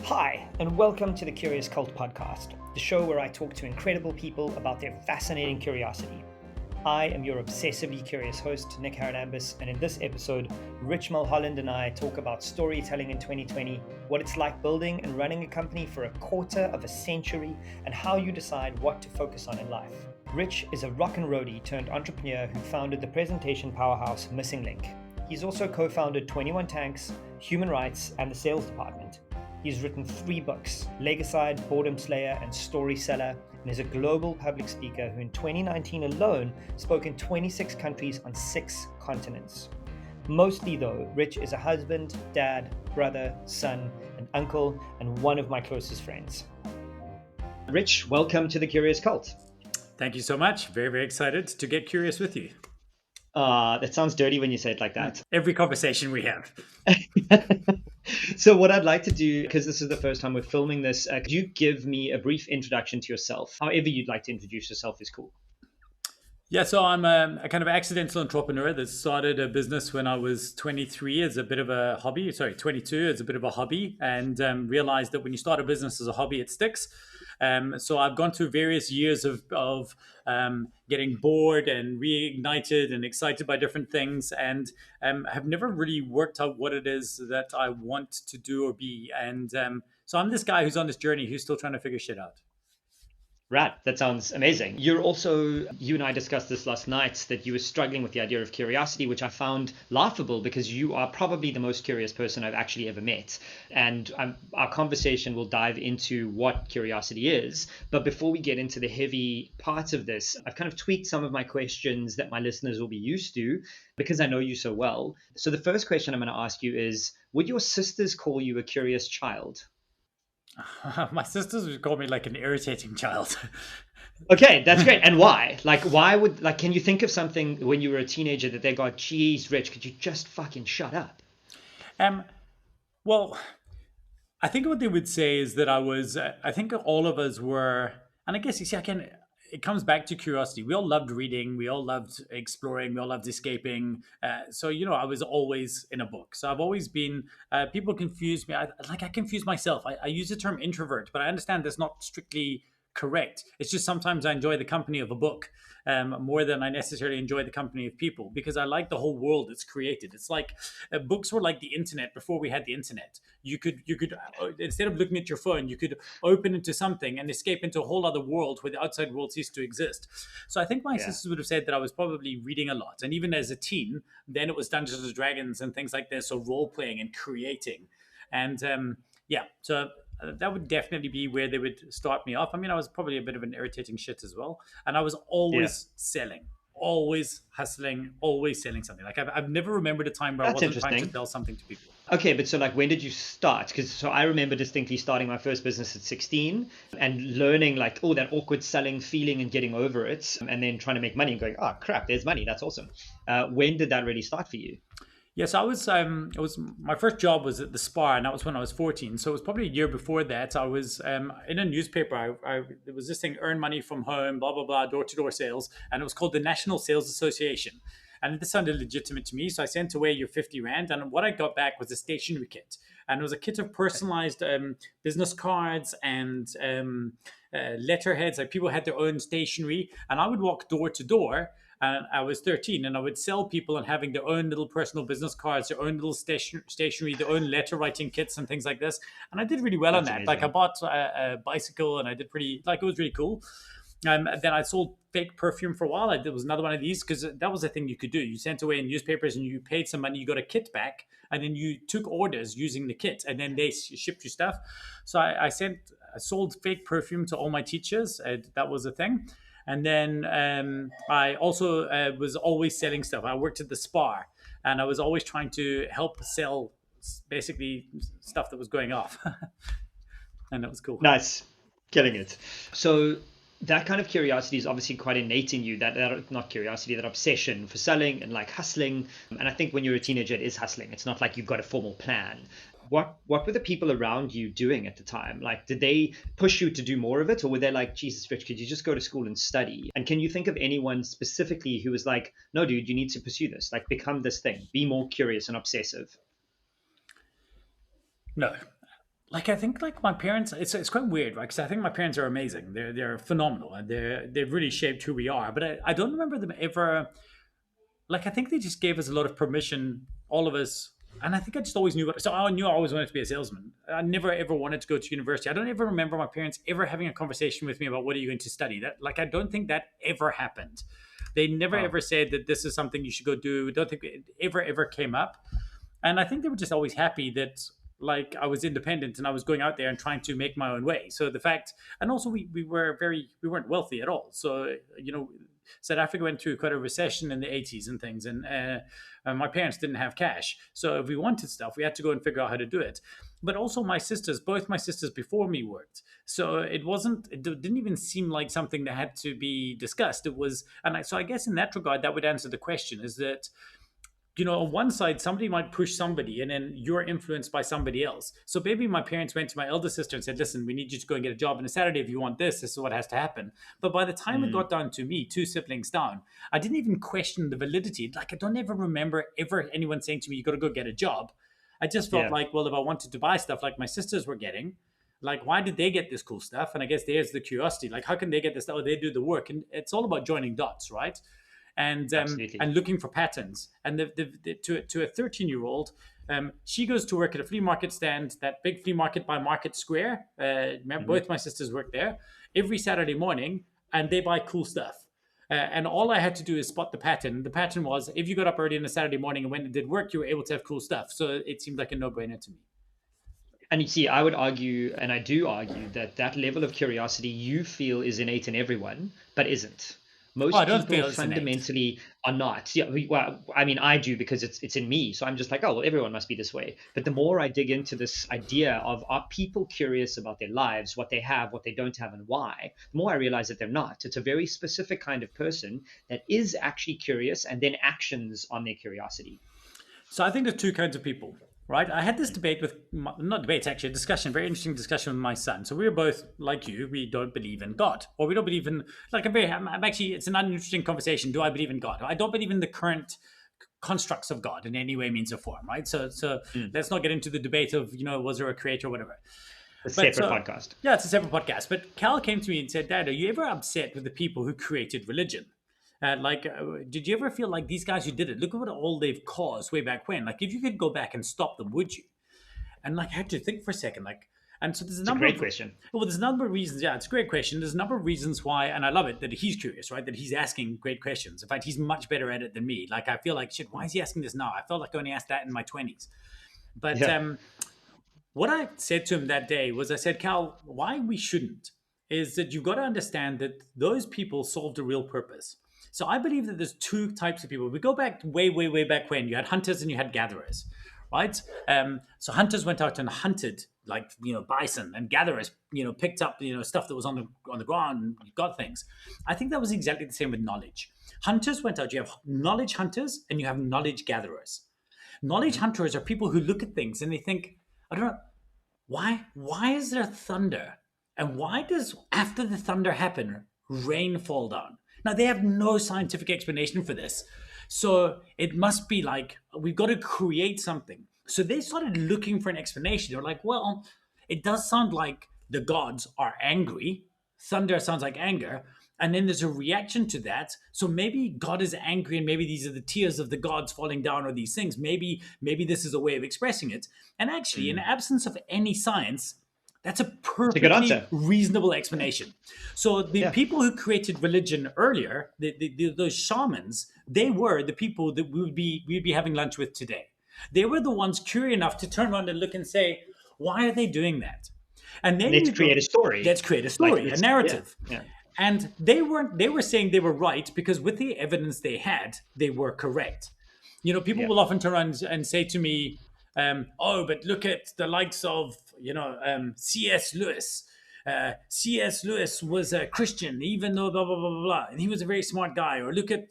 Hi, and welcome to the Curious Cult podcast, the show where I talk to incredible people about their fascinating curiosity. I am your obsessively curious host, Nick Harrenambus, and in this episode, Rich Mulholland and I talk about storytelling in 2020, what it's like building and running a company for a quarter of a century, and how you decide what to focus on in life. Rich is a rock and roadie turned entrepreneur who founded the presentation powerhouse Missing Link. He's also co-founded 21 Tanks, HumanWrit.es, and the sales department. He's written 3 books, Legacide, Boredom Slayer, and Story Seller, and is a global public speaker who in 2019 alone spoke in 26 countries on 6 continents. Mostly though, Rich is a husband, dad, brother, son, and uncle, and one of my closest friends. Rich, welcome to the Curious Cult. Thank you so much. Very, very excited to get curious with you. That sounds dirty when you say it like that. Every conversation we have. So what I'd like to do, because this is the first time we're filming this, could you give me a brief introduction to yourself? However you'd like to introduce yourself is cool. Yeah, so I'm a kind of accidental entrepreneur that started a business when I was 23 as a bit of a hobby. 22 as a bit of a hobby, and realized that when you start a business as a hobby, it sticks. So I've gone through various years of getting bored and reignited and excited by different things, and have never really worked out what it is that I want to do or be. And so I'm this guy who's on this journey who's still trying to figure shit out. Right, that sounds amazing. You and I discussed this last night, that you were struggling with the idea of curiosity, which I found laughable because you are probably the most curious person I've actually ever met. And our conversation will dive into what curiosity is. But before we get into the heavy parts of this, I've kind of tweaked some of my questions that my listeners will be used to because I know you so well. So the first question I'm going to ask you is, would your sisters call you a curious child? My sisters would call me like an irritating child. Okay, that's great. And why? Can you think of something when you were a teenager that they got, geez, Rich, could you just fucking shut up? Well, I think what they would say is that I think all of us were, and I guess it comes back to curiosity. We all loved reading. We all loved exploring. We all loved escaping. So, I was always in a book. So I've always been, people confuse me. I confuse myself. I use the term introvert, but I understand that's not strictly correct. It's just sometimes I enjoy the company of a book more than I necessarily enjoy the company of people, because I like the whole world it's created. It's like books were like the internet before we had the internet. You could instead of looking at your phone, you could open into something and escape into a whole other world where the outside world ceased to exist. So I think my sisters would have said that I was probably reading a lot, and even as a teen, then it was Dungeons and Dragons and things like this, so role playing and creating, and so that would definitely be where they would start me off. I mean, I was probably a bit of an irritating shit as well. And I was always selling, always hustling, always selling something. Like I've never remembered a time where I wasn't trying to sell something to people. Okay, but so when did you start? Because I remember distinctly starting my first business at 16 and learning that awkward selling feeling and getting over it, and then trying to make money and going, oh crap, there's money. That's awesome. When did that really start for you? Yes, I was. It was my first job was at the Spar, and that was when I was 14. So it was probably a year before that. I was in a newspaper. There was this thing, earn money from home, blah blah blah, door to door sales, and it was called the National Sales Association. And this sounded legitimate to me, so I sent away your 50 rand, and what I got back was a stationery kit, and it was a kit of personalized business cards and letterheads. Like people had their own stationery, and I would walk door to door. And I was 13, and I would sell people and having their own little personal business cards, their own little stationery, their own letter writing kits and things like this. And I did really well on that. Amazing. Like I bought a bicycle, and I did it was really cool. Then I sold fake perfume for a while. There was another one of these because that was the thing you could do. You sent away in newspapers and you paid some money, you got a kit back, and then you took orders using the kit, and then they shipped you stuff. So I sold fake perfume to all my teachers. That was a thing. And then I also was always selling stuff. I worked at the Spar, and I was always trying to help sell basically stuff that was going off. And that was cool. Nice. Getting it. So that kind of curiosity is obviously quite innate in you, that not curiosity, that obsession for selling and like hustling. And I think when you're a teenager, it is hustling. It's not like you've got a formal plan. What were the people around you doing at the time? Like, did they push you to do more of it, or were they like, Jesus, Rich, could you just go to school and study? And can you think of anyone specifically who was like, no, dude, you need to pursue this, like become this thing, be more curious and obsessive? No. Like I think like my parents, it's quite weird, right? Because I think my parents are amazing. They're phenomenal, and they've really shaped who we are. But I don't remember them ever. Like I think they just gave us a lot of permission, all of us. And I think I just always knew what. So I knew I always wanted to be a salesman. I never ever wanted to go to university. I don't ever remember my parents ever having a conversation with me about what are you going to study. That like I don't think that ever happened. They never Wow. ever said that this is something you should go do. Don't think it ever came up. And I think they were just always happy that like I was independent and I was going out there and trying to make my own way. So the fact, and also we weren't wealthy at all. So South Africa went through quite a recession in the 80s and things, and my parents didn't have cash. So if we wanted stuff, we had to go and figure out how to do it. But also both my sisters before me worked. So it didn't even seem like something that had to be discussed. It was, so I guess in that regard, that would answer the question is that on one side, somebody might push somebody, and then you're influenced by somebody else. So maybe my parents went to my elder sister and said, "Listen, we need you to go and get a job on a Saturday. If you want this is what has to happen." But by the time it got down to me, two siblings down, I didn't even question the validity. Like I don't ever remember ever anyone saying to me, "You got to go get a job." I just felt Yeah. like, well, if I wanted to buy stuff like my sisters were getting, like why did they get this cool stuff? And I guess there's the curiosity. Like how can they get this? Oh, they do the work, and it's all about joining dots, right? And Absolutely. looking for patterns. And to a 13-year-old, she goes to work at a flea market stand, that big flea market by Market Square. Remember, Mhm. both my sisters work there every Saturday morning, and they buy cool stuff. And all I had to do is spot the pattern. The pattern was if you got up early on a Saturday morning and went and did work, you were able to have cool stuff. So it seemed like a no-brainer to me. And you see, I would argue, and I do argue, that that level of curiosity you feel is innate in everyone, but isn't. Oh, I Most don't people feel it's innate. fundamentally are not. Yeah, well, I mean, I do because it's in me. So I'm just like, oh, well, everyone must be this way. But the more I dig into this idea of are people curious about their lives, what they have, what they don't have, and why, the more I realize that they're not. It's a very specific kind of person that is actually curious and then actions on their curiosity. So I think there's two kinds of people, right? I had this debate with, not debate, it's actually a discussion, very interesting discussion with my son. So we were both like you, we don't believe in God, or we don't believe in, like, I'm actually, it's an uninteresting conversation. Do I believe in God? I don't believe in the current constructs of God in any way, means, or form, right? So Mm. let's not get into the debate of, was there a creator or whatever. A But separate so, podcast. yeah, it's a separate podcast. But Cal came to me and said, Dad, are you ever upset with the people who created religion? Did you ever feel like these guys who did it, look at what all they've caused way back when? Like, if you could go back and stop them, would you? And like, I had to think for a second. Like, and so there's a It's a number great of, question. well, there's a number of reasons. Yeah, it's a great question. There's a number of reasons why, and I love it that he's curious, right? That he's asking great questions. In fact, he's much better at it than me. Like, I feel like, shit, why is he asking this now? I felt like I only asked that in my 20s. But Yeah. what I said to him that day was, I said, Cal, why we shouldn't is that you've got to understand that those people solved a real purpose. So I believe that there's two types of people. We go back way, way, way back when you had hunters and you had gatherers, right? So hunters went out and hunted, like bison, and gatherers, picked up stuff that was on the ground, and got things. I think that was exactly the same with knowledge. Hunters went out. You have knowledge hunters and you have knowledge gatherers. Knowledge Mhm. hunters are people who look at things and they think, I don't know, why is there thunder? And why does after the thunder happen, rain fall down? Now they have no scientific explanation for this. So it must be like we've got to create something. So they started looking for an explanation. They're like, well, it does sound like the gods are angry. Thunder sounds like anger. And then there's a reaction to that. So maybe God is angry, and maybe these are the tears of the gods falling down, or these things. Maybe this is a way of expressing it. And actually, in Mm. absence of any science, that's a It's a good perfectly answer. reasonable explanation. So the Yeah. people who created religion earlier, those shamans, they were the people that we'd be having lunch with today. They were the ones curious enough to turn around and look and say, why are they doing that? And then Let's you create go, a story. let's create a Like story, a let's, yeah, narrative. yeah, And they were saying they were right because with the evidence they had, they were correct. People yeah. will often turn around and say to me, oh, but look at the likes of, C.S. Lewis. C.S. Lewis was a Christian, even though blah, blah, blah, blah, blah. And he was a very smart guy. Or look at,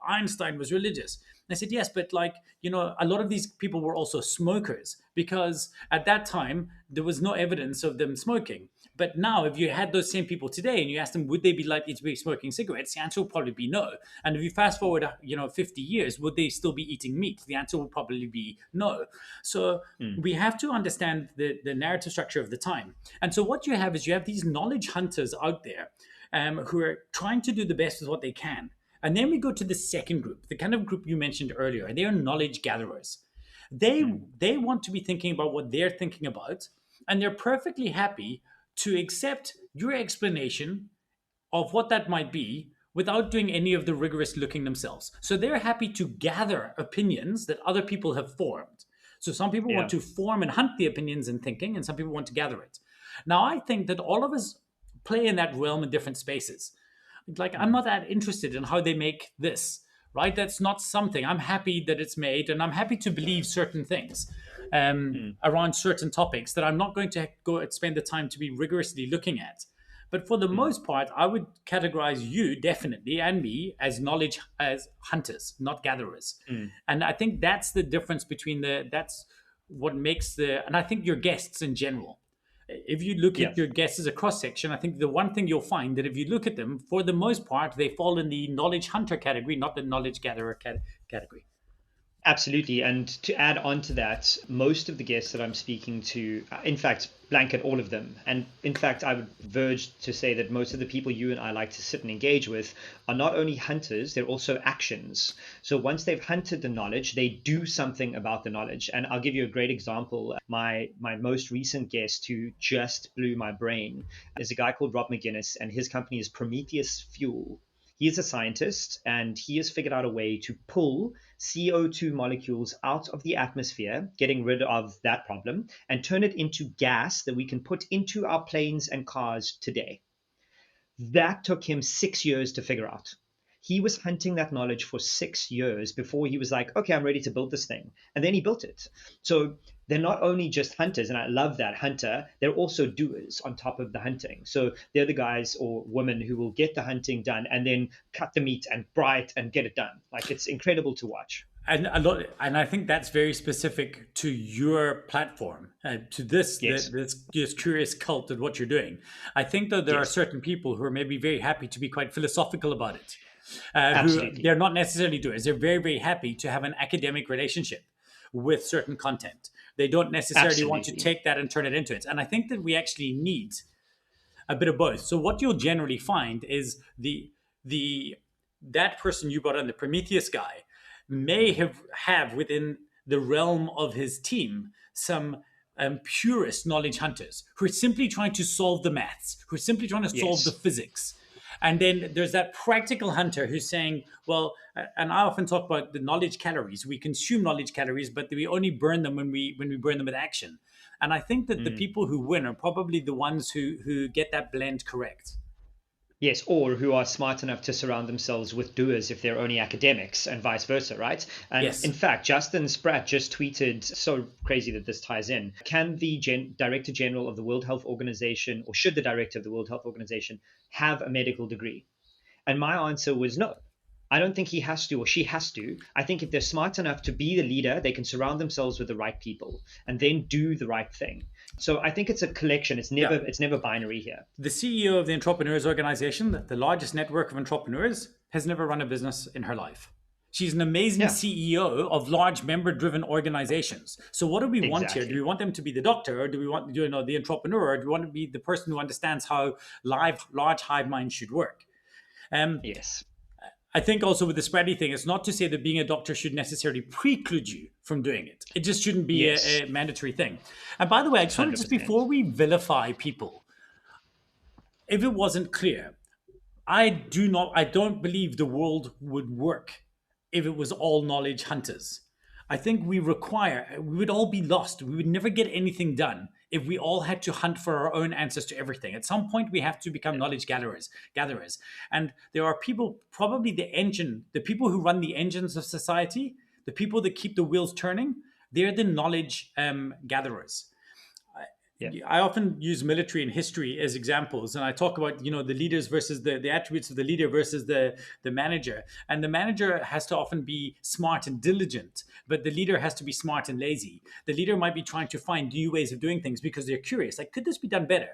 Einstein was religious. I said, yes, but like, a lot of these people were also smokers because at that time there was no evidence of them smoking. But now, if you had those same people today and you asked them, would they be likely to be smoking cigarettes? The answer would probably be no. And if you fast forward, 50 years, would they still be eating meat? The answer would probably be no. So we have to understand the narrative structure of the time. And so what you have is you have these knowledge hunters out there who are trying to do the best with what they can. And then we go to the second group, the kind of group you mentioned earlier, and they are knowledge gatherers. They want to be thinking about what they're thinking about, and they're perfectly happy to accept your explanation of what that might be without doing any of the rigorous looking themselves. So they're happy to gather opinions that other people have formed. So some people want to form and hunt the opinions and thinking, and some people want to gather it. Now, I think that all of us play in that realm in different spaces. Like, I'm not that interested in how they make this, right? That's not something. I'm happy that it's made, and I'm happy to believe certain things around certain topics that I'm not going to go and spend the time to be rigorously looking at. But for the most part, I would categorize you definitely and me as hunters, not gatherers. And I think that's the difference between that's what makes and I think your guests in general. If you look at your guests as a cross section, I think the one thing you'll find that if you look at them, for the most part, they fall in the knowledge hunter category, not the knowledge gatherer category. Absolutely. And to add on to that, most of the guests that I'm speaking to, in fact, blanket all of them. And in fact, I would verge to say that most of the people you and I like to sit and engage with are not only hunters, they're also actions. So once they've hunted the knowledge, they do something about the knowledge. And I'll give you a great example. My most recent guest who just blew my brain is a guy called Rob McGinnis, and his company is Prometheus Fuel. He is a scientist, and he has figured out a way to pull CO2 molecules out of the atmosphere, getting rid of that problem, and turn it into gas that we can put into our planes and cars today. That took him 6 years to figure out. He was hunting that knowledge for 6 years before he was like, okay, I'm ready to build this thing. And then he built it. So they're not only just hunters, and I love that hunter, they're also doers on top of the hunting. So they're the guys or women who will get the hunting done and then cut the meat and fry it and get it done. Like, it's incredible to watch. And I think that's very specific to your platform, to this curious cult and what you're doing. I think that there are certain people who are maybe very happy to be quite philosophical about it. Who they're not necessarily doers. They're very, very happy to have an academic relationship with certain content. They don't necessarily want to take that and turn it into it. And I think that we actually need a bit of both. So what you'll generally find is that person you brought on, the Prometheus guy, may have within the realm of his team some purist knowledge hunters who are simply trying to solve the maths, who are simply trying to solve the physics. And then there's that practical hunter who's saying, well, and I often talk about the knowledge calories. We consume knowledge calories, but we only burn them when we burn them with action. And I think that the people who win are probably the ones who get that blend correct. Yes, or who are smart enough to surround themselves with doers if they're only academics, and vice versa, right? And in fact, Justin Spratt just tweeted, so crazy that this ties in, can the Director General of the World Health Organization, or should the Director of the World Health Organization have a medical degree? And my answer was no. I don't think he has to or she has to. I think if they're smart enough to be the leader, they can surround themselves with the right people and then do the right thing. So I think it's a collection. It's never binary here. The CEO of the Entrepreneurs Organization, the largest network of entrepreneurs, has never run a business in her life. She's an amazing CEO of large member-driven organizations. So what do we want here? Do we want them to be the doctor, or do we want the entrepreneur, or do we want to be the person who understands how large hive minds should work? Yes. I think also with the spready thing, it's not to say that being a doctor should necessarily preclude you from doing it. It just shouldn't be a mandatory thing. And by the way, I just want to, just before we vilify people, if it wasn't clear, I don't believe the world would work if it was all knowledge hunters. I think we would all be lost. We would never get anything done if we all had to hunt for our own answers to everything. At some point, we have to become knowledge gatherers. And there are people, probably the people who run the engines of society, the people that keep the wheels turning, they're the knowledge gatherers. Yeah. I often use military and history as examples, and I talk about the leaders versus the attributes of the leader versus the manager. And the manager has to often be smart and diligent, but the leader has to be smart and lazy. The leader might be trying to find new ways of doing things because they're curious, like, could this be done better?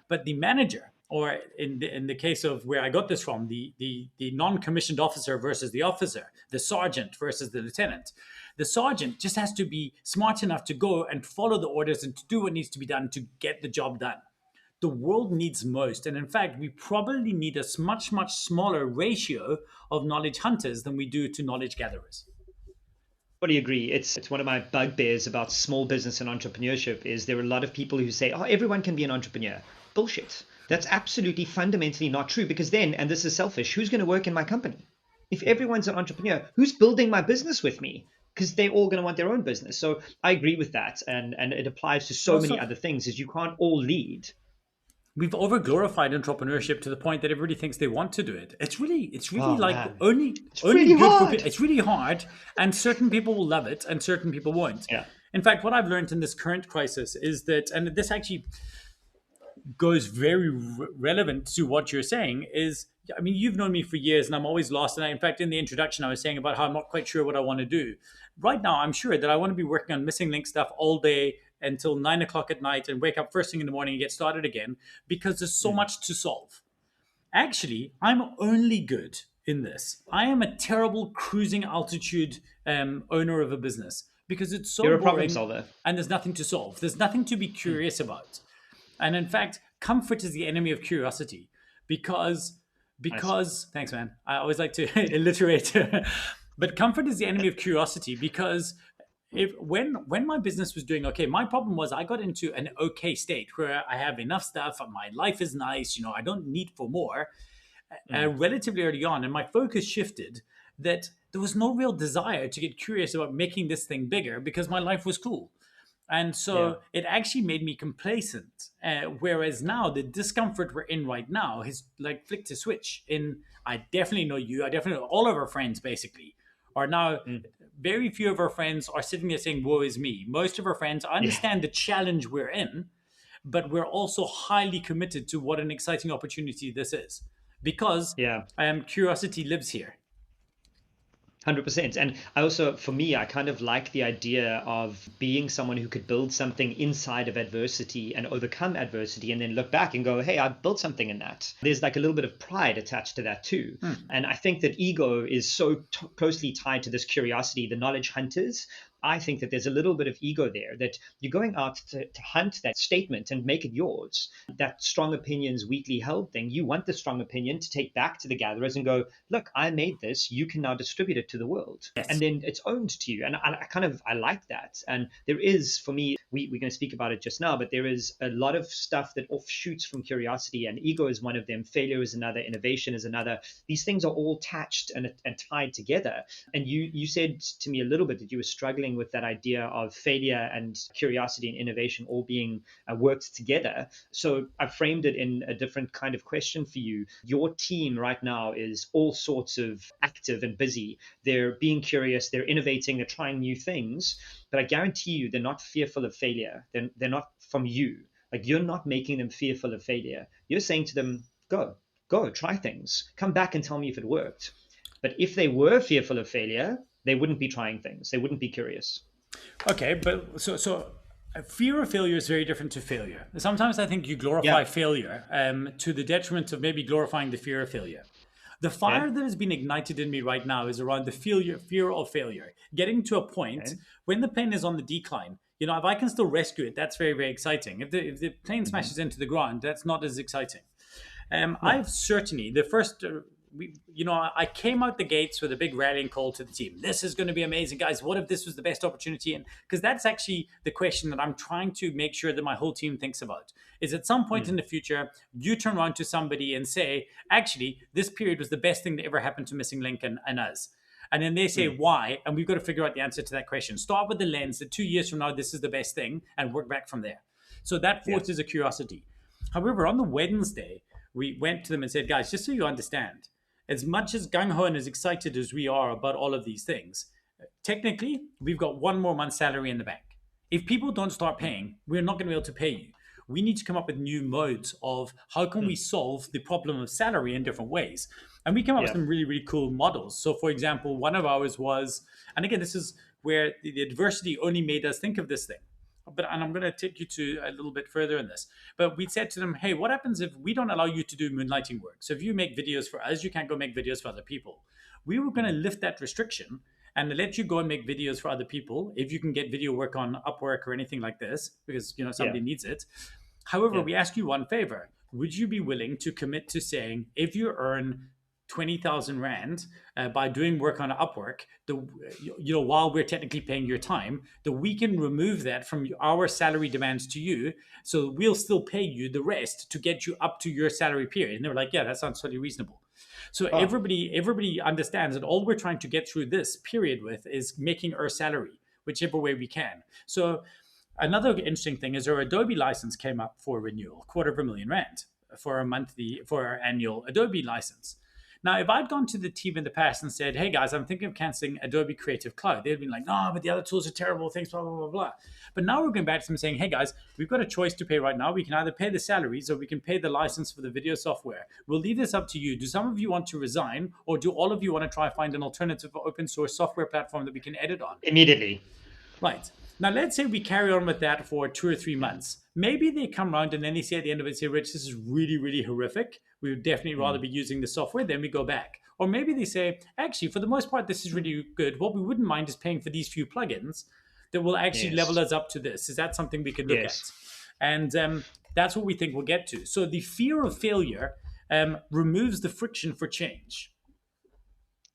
But the manager, or in the case of where I got this from, the non-commissioned officer versus the officer, the sergeant versus the lieutenant. The sergeant just has to be smart enough to go and follow the orders and to do what needs to be done to get the job done. The world needs most, and in fact, we probably need a much, much smaller ratio of knowledge hunters than we do to knowledge gatherers. Totally agree. It's one of my bugbears about small business and entrepreneurship is there are a lot of people who say, oh, everyone can be an entrepreneur. Bullshit. That's absolutely fundamentally not true, because then, and this is selfish, who's going to work in my company? If everyone's an entrepreneur, who's building my business with me? Because they're all going to want their own business. So I agree with that. And it applies to so many other things, is you can't all lead. We've over glorified entrepreneurship to the point that everybody thinks they want to do it. It's really Oh, like man. only really good hard. for people. It's really hard, and certain people will love it and certain people won't. Yeah. In fact, what I've learned in this current crisis is that, and this actually goes very relevant to what you're saying, is, I mean, you've known me for years and I'm always lost. And in fact, in the introduction, I was saying about how I'm not quite sure what I want to do. Right now, I'm sure that I want to be working on missing link stuff all day until 9 o'clock at night and wake up first thing in the morning and get started again, because there's so much to solve. Actually, I'm only good in this. I am a terrible cruising altitude owner of a business, because it's so You're a boring problem solver. and there's nothing to solve. There's nothing to be curious about. And in fact, comfort is the enemy of curiosity, because thanks, man. I always like to alliterate. But comfort is the enemy of curiosity, because when my business was doing okay, my problem was I got into an okay state where I have enough stuff, my life is nice, I don't need for more, relatively early on, and my focus shifted that there was no real desire to get curious about making this thing bigger because my life was cool. And so it actually made me complacent. Whereas now the discomfort we're in right now has like flicked a switch. I definitely know you. I definitely know all of our friends basically are now. Very few of our friends are sitting there saying, "Woe is me." Most of our friends understand the challenge we're in, but we're also highly committed to what an exciting opportunity this is, because curiosity lives here. 100%. And I also, for me, I kind of like the idea of being someone who could build something inside of adversity and overcome adversity and then look back and go, hey, I built something in that. There's like a little bit of pride attached to that too. And I think that ego is so closely tied to this curiosity, the knowledge hunters. I think that there's a little bit of ego there, that you're going out to hunt that statement and make it yours. That strong opinions, weakly held thing, you want the strong opinion to take back to the gatherers and go, look, I made this, you can now distribute it to the world. Yes. And then it's owned to you. And I like that. And there is, for me, we're going to speak about it just now, but there is a lot of stuff that offshoots from curiosity, and ego is one of them. Failure is another, innovation is another. These things are all attached and tied together. And you said to me a little bit that you were struggling with that idea of failure and curiosity and innovation all being worked together. So I framed it in a different kind of question for you. Your team right now is all sorts of active and busy. They're being curious, they're innovating, they're trying new things, but I guarantee you they're not fearful of failure. They're not from you. Like, you're not making them fearful of failure. You're saying to them, go, try things. Come back and tell me if it worked. But if they were fearful of failure, they wouldn't be trying things. They wouldn't be curious. Okay, but so fear of failure is very different to failure. Sometimes I think you glorify failure to the detriment of maybe glorifying the fear of failure. The fire that has been ignited in me right now is around the fear of failure. Getting to a point when the plane is on the decline, if I can still rescue it, that's very, very exciting. If the plane smashes into the ground, that's not as exciting. I've certainly, the first... I came out the gates with a big rallying call to the team. This is going to be amazing, guys. What if this was the best opportunity? And because that's actually the question that I'm trying to make sure that my whole team thinks about, is at some point in the future, you turn around to somebody and say, actually, this period was the best thing that ever happened to Missing Link and us. And then they say, why? And we've got to figure out the answer to that question. Start with the lens that 2 years from now, this is the best thing, and work back from there. So that forces a curiosity. However, on the Wednesday, we went to them and said, guys, just so you understand, as much as gung-ho and as excited as we are about all of these things, technically, we've got one more month's salary in the bank. If people don't start paying, we're not going to be able to pay you. we need to come up with new modes of how can we solve the problem of salary in different ways. And we came up with Yeah. some really, really cool models. So, for example, one of ours was, and again, this is where the adversity only made us think of this thing. And I'm going to take you to a little bit further in this. But we said to them, hey, what happens if we don't allow you to do moonlighting work? So if you make videos for us, you can't go make videos for other people. We were going to lift that restriction and let you go and make videos for other people if you can get video work on Upwork or anything like this, because somebody needs it. However, we ask you one favor. Would you be willing to commit to saying, if you earn 20,000 Rand by doing work on Upwork, while we're technically paying your time, that we can remove that from our salary demands to you. So we'll still pay you the rest to get you up to your salary period. And they were like, yeah, that sounds totally reasonable. So everybody understands that all we're trying to get through this period with is making our salary, whichever way we can. So another interesting thing is our Adobe license came up for renewal, $250,000 for our annual Adobe license. Now, if I'd gone to the team in the past and said, hey guys, I'm thinking of canceling Adobe Creative Cloud, they'd been like, no, but the other tools are terrible, things, blah, blah, blah, blah. But now we're going back to them saying, hey guys, we've got a choice to pay right now. We can either pay the salaries or we can pay the license for the video software. We'll leave this up to you. Do some of you want to resign, or do all of you want to try find an alternative open source software platform that we can edit on? Immediately. Right. Now, let's say we carry on with that for 2 or 3 months. Maybe they come around and then they say at the end of it, say, Rich, this is really, really horrific. We would definitely rather be using the software. Then we go back. Or maybe they say, actually, for the most part, this is really good. What we wouldn't mind is paying for these few plugins that will actually level us up to this. Is that something we could look at? And that's what we think we'll get to. So the fear of failure removes the friction for change.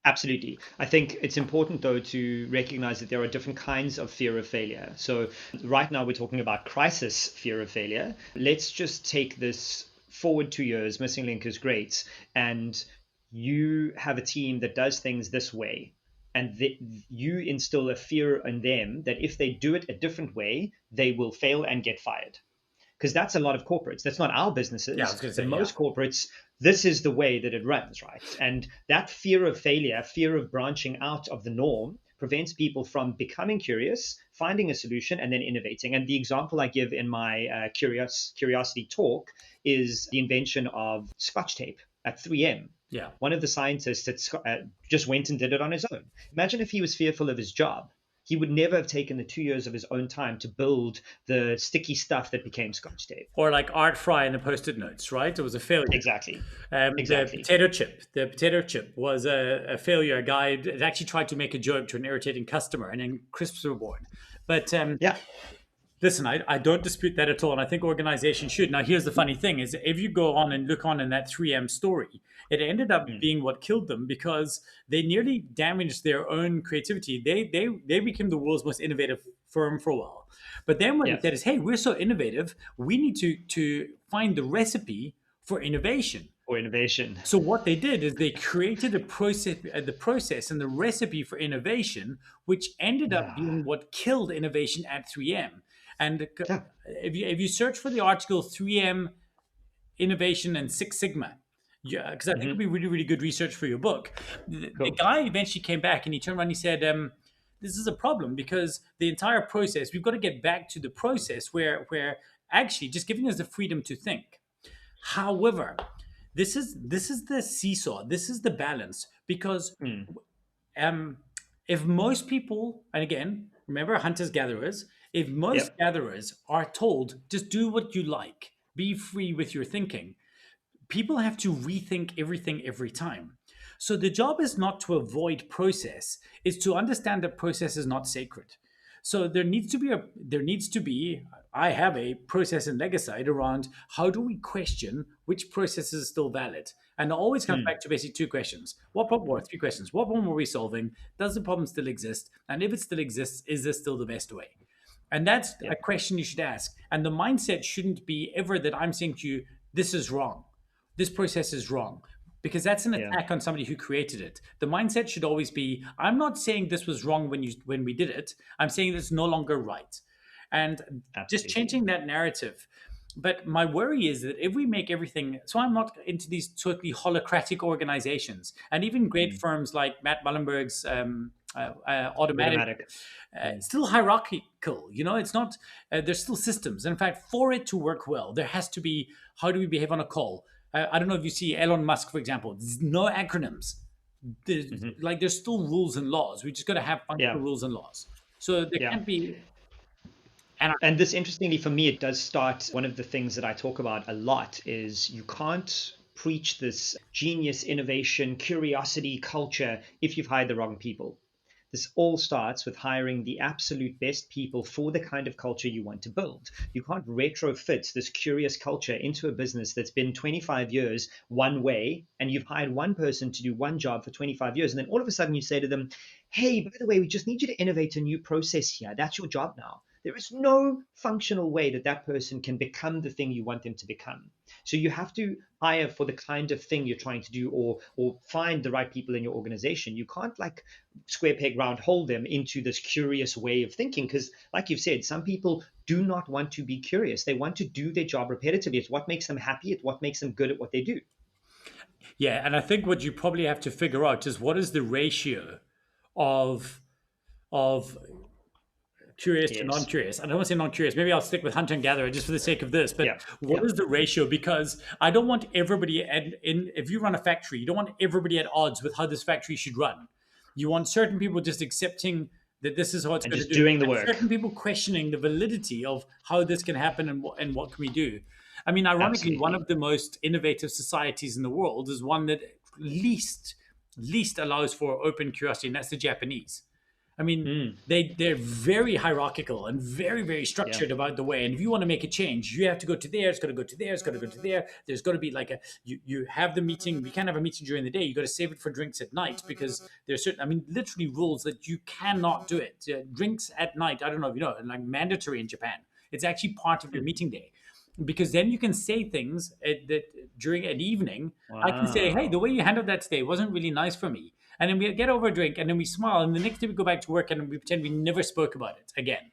Absolutely. I think it's important, though, to recognize that there are different kinds of fear of failure. So right now we're talking about crisis fear of failure. Let's just take this forward 2 years. Missing Link is great. And you have a team that does things this way. And you instill a fear in them that if they do it a different way, they will fail and get fired. Because that's a lot of corporates. That's not our businesses. Yeah, I was gonna say, most corporates, this is the way that it runs, right? And that fear of failure, fear of branching out of the norm, prevents people from becoming curious, finding a solution, and then innovating. And the example I give in my curiosity talk is the invention of Scotch tape at 3M. Yeah. One of the scientists just went and did it on his own. Imagine if he was fearful of his job. He would never have taken the 2 years of his own time to build the sticky stuff that became Scotch tape. Or like Art Fry and the Post-it notes, right? It was a failure. Exactly. The potato chip was a failure. A guy actually tried to make a joke to an irritating customer, and then crisps were born. But listen, I don't dispute that at all, and I think organizations should. Now, here's the funny thing: is if you go on and look on in that 3M story, it ended up being what killed them because they nearly damaged their own creativity. They became the world's most innovative firm for a while. But then what they said is, hey, we're so innovative, we need to find the recipe for innovation. So what they did is they created the process and the recipe for innovation, which ended up being what killed innovation at 3M. And if you search for the article 3M Innovation and Six Sigma, because I think it'd be really, really good research for your book. The guy eventually came back and he turned around and he said, this is a problem because the entire process, we've got to get back to the process where actually just giving us the freedom to think. However, this is the seesaw. This is the balance because if most people, and again, remember hunters gatherers, if most gatherers are told just do what you like, be free with your thinking, people have to rethink everything every time. So the job is not to avoid process, it's to understand that process is not sacred. So there needs to be I have a process in Legacide around how do we question which process is still valid. And it always comes back to basically 2 questions. What problem, or 3 questions. What problem are we solving? Does the problem still exist? And if it still exists, is this still the best way? And that's a question you should ask. And the mindset shouldn't be ever that I'm saying to you, this is wrong. This process is wrong. Because that's an attack on somebody who created it. The mindset should always be, I'm not saying this was wrong when we did it. I'm saying it's no longer right. And just changing that narrative. But my worry is that if we make everything, so I'm not into these totally holocratic organizations, and even great firms like Matt Mullenberg's automatic. Automatic. It's still hierarchical, it's not. There's still systems, and in fact, for it to work well, there has to be, how do we behave on a call. I don't know if you see Elon Musk, for example. There's no acronyms. There's still rules and laws. We just got to have functional rules and laws. So there can't be. And this, interestingly, for me, it does start. One of the things that I talk about a lot is you can't preach this genius, innovation, curiosity culture if you've hired the wrong people. This all starts with hiring the absolute best people for the kind of culture you want to build. You can't retrofit this curious culture into a business that's been 25 years one way, and you've hired one person to do one job for 25 years. And then all of a sudden you say to them, hey, by the way, we just need you to innovate a new process here. That's your job now. There is no functional way that that person can become the thing you want them to become. So you have to hire for the kind of thing you're trying to do, or find the right people in your organization. You can't square peg round hole them into this curious way of thinking, because like you've said, some people do not want to be curious. They want to do their job repetitively. It's what makes them happy. It's what makes them good at what they do. Yeah, and I think what you probably have to figure out is what is the ratio of curious to non-curious. I don't want to say non-curious. Maybe I'll stick with hunter and gatherer just for the sake of this. But what is the ratio? Because I don't want everybody if you run a factory, you don't want everybody at odds with how this factory should run. You want certain people just accepting that this is how it's going to do, doing the work. Certain people questioning the validity of how this can happen and what can we do. I mean, ironically, one of the most innovative societies in the world is one that least allows for open curiosity, and that's the Japanese. I mean, they're very hierarchical and very, very structured about the way. And if you want to make a change, you have to go to there. It's got to go to there. It's got to go to there. There's got to be you have the meeting. You can't have a meeting during the day. You got to save it for drinks at night, because there's certain, literally rules that you cannot do it. Drinks at night. I don't know if you know, mandatory in Japan. It's actually part of your meeting day. Because then you can say things that during an evening. Wow. I can say, hey, the way you handled that today wasn't really nice for me. And then we get over a drink, and then we smile, and the next day we go back to work, and we pretend we never spoke about it again.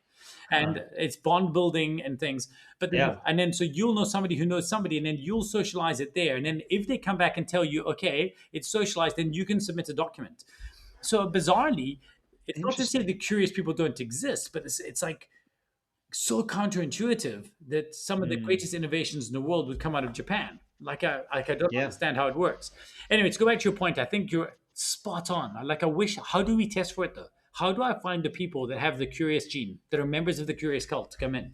And it's bond building and things. But then, and then so you'll know somebody who knows somebody, and then you'll socialize it there. And then if they come back and tell you, okay, it's socialized, then you can submit a document. So bizarrely, it's not to say that curious people don't exist, but it's like so counterintuitive that some of the greatest innovations in the world would come out of Japan. I don't understand how it works. Anyway, to go back to your point, I think you're spot on. How do we test for it though? How do I find the people that have the curious gene, that are members of the curious cult, to come in?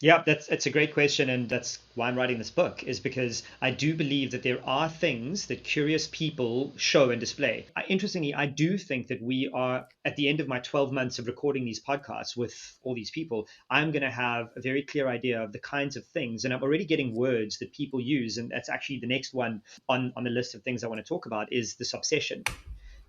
Yeah, it's a great question, and that's why I'm writing this book, is because I do believe that there are things that curious people show and display. Interestingly, I do think that we are, at the end of my 12 months of recording these podcasts with all these people, I'm going to have a very clear idea of the kinds of things, and I'm already getting words that people use, and that's actually the next one on the list of things I want to talk about, is this obsession.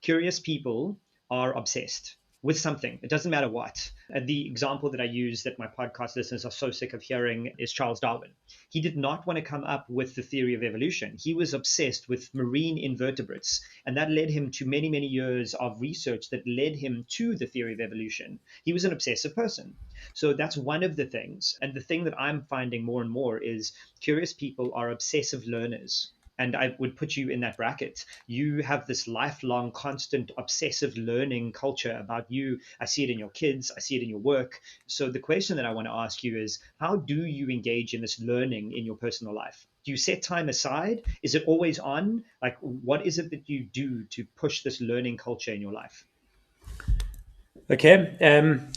Curious people are obsessed with something. It doesn't matter what. The example that I use that my podcast listeners are so sick of hearing is Charles Darwin. He did not want to come up with the theory of evolution. He was obsessed with marine invertebrates, and that led him to many, many years of research that led him to the theory of evolution. He was an obsessive person. So that's one of the things. And the thing that I'm finding more and more is curious people are obsessive learners. And I would put you in that bracket. You have this lifelong, constant, obsessive learning culture about you. I see it in your kids. I see it in your work. So the question that I want to ask you is, how do you engage in this learning in your personal life? Do you set time aside? Is it always on? What is it that you do to push this learning culture in your life? Okay,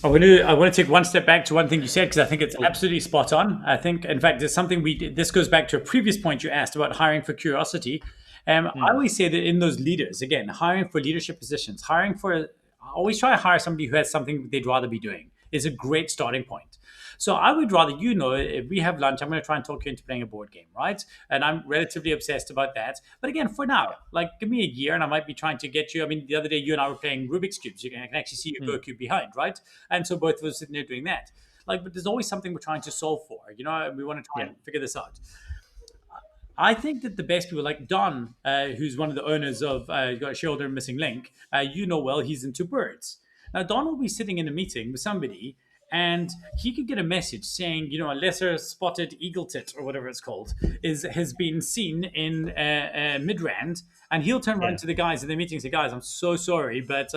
I want to take one step back to one thing you said, because I think it's absolutely spot on. I think, in fact, there's something we did. This goes back to a previous point you asked about hiring for curiosity. I always say that in those leaders, again, hiring for leadership positions, I always try to hire somebody who has something they'd rather be doing. Is a great starting point. So I would rather, if we have lunch, I'm going to try and talk you into playing a board game, right? And I'm relatively obsessed about that. But again, for now, give me a year and I might be trying to get you. I mean, the other day you and I were playing Rubik's Cubes. I can actually see your Go Cube behind, right? And so both of us sitting there doing that. But there's always something we're trying to solve for. We want to try and figure this out. I think that the best people, like Don, who's one of the owners of got a shareholder in Missing Link, well, he's into birds. Now, Don will be sitting in a meeting with somebody, and he could get a message saying, a lesser spotted eagle tit, or whatever it's called, has been seen in Midrand, and he'll turn around to the guys in the meeting and say, guys, I'm so sorry, but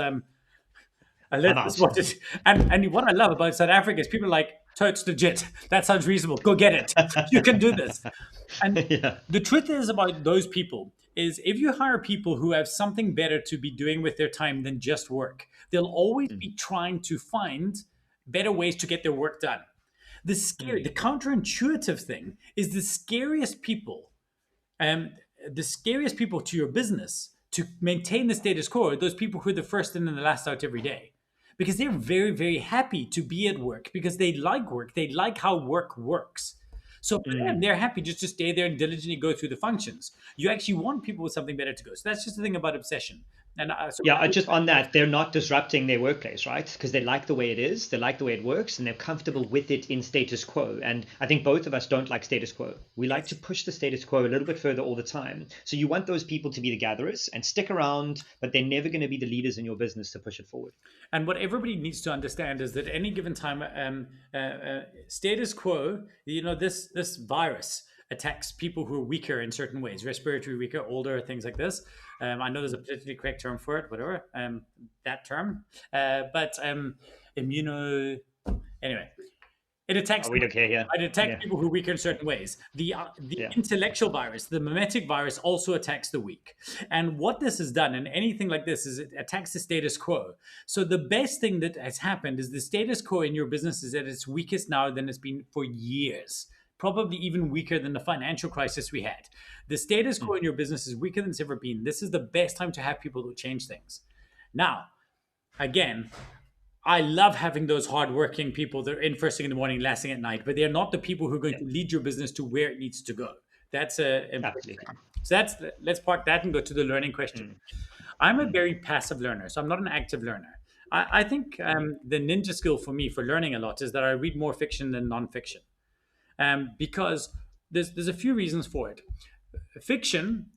I'm Unless this is out. what it, and what I love about South Africa is people are like, totes legit. That sounds reasonable. Go get it. You can do this. And Yeah. the truth is about those people is if you hire people who have something better to be doing with their time than just work, they'll always Mm, be trying to find better ways to get their work done. The mm, counterintuitive thing is um, the scariest people to your business to maintain the status quo are those people who are the first in and the last out every day. Because they're very, very happy to be at work because they like work. They like how work works. So for them, mm. they're happy just to stay there and diligently go through the functions. You actually want people with something better to go. So that's just the thing about obsession. And so Yeah, just on that, they're not disrupting their workplace, right? Because they like the way it is, they like the way it works, and they're comfortable with it in status quo. And I think both of us don't like status quo. We like to yes. push the status quo a little bit further all the time. So you want those people to be the gatherers and stick around, but they're never going to be the leaders in your business to push it forward. And what everybody needs to understand is that any given time, status quo, this virus attacks people who are weaker in certain ways, respiratory weaker, older, things like this. I know there's a politically correct term for it, whatever, that term. But immuno, anyway, it attacks Oh, we don't care here. it attacks Yeah, people who are weaker in certain ways. The yeah. intellectual virus, the mimetic virus, also attacks the weak. And what this has done, and anything like this, is it attacks the status quo. So the best thing that has happened is the status quo in your business is at its weakest now than it's been for years. Probably even weaker than the financial crisis we had. The status quo Mm, in your business is weaker than it's ever been. This is the best time to have people who change things. Now, again, I love having those hardworking people that are in first thing in the morning, last thing at night, but they're not the people who are going yeah, to lead your business to where it needs to go. That's a important absolutely. thing. So let's park that and go to the learning question. Mm, I'm a mm, very passive learner, so I'm not an active learner. I think the ninja skill for me for learning a lot is that I read more fiction than nonfiction, because there's a few reasons for it. Fiction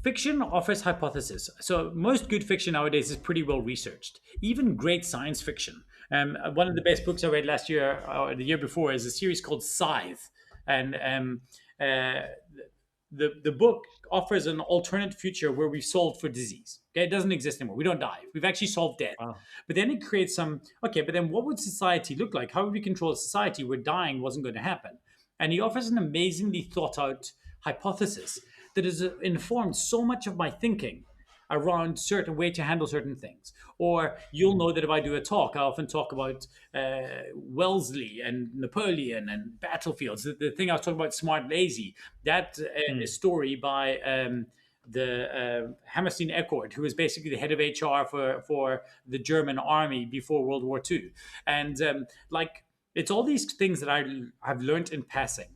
Fiction offers hypothesis. So most good fiction nowadays is pretty well researched. Even great science fiction. One of the best books I read last year or the year before is a series called Scythe, and uh, the book offers an alternate future where we've solved for disease. Okay, it doesn't exist anymore. We don't die. We've actually solved death. wow. But then it creates some. Okay, but then what would society look like? How would we control a society where dying wasn't going to happen? And he offers an amazingly thought out hypothesis that has informed so much of my thinking around certain way to handle certain things. Or you'll Mm, know that if I do a talk, I often talk about Wellesley and Napoleon and battlefields. The thing I was talking about, Smart Lazy, that mm, story by the Hammerstein Eckert, who was basically the head of HR for the German army before World War II. And like, it's all these things that I've learned in passing.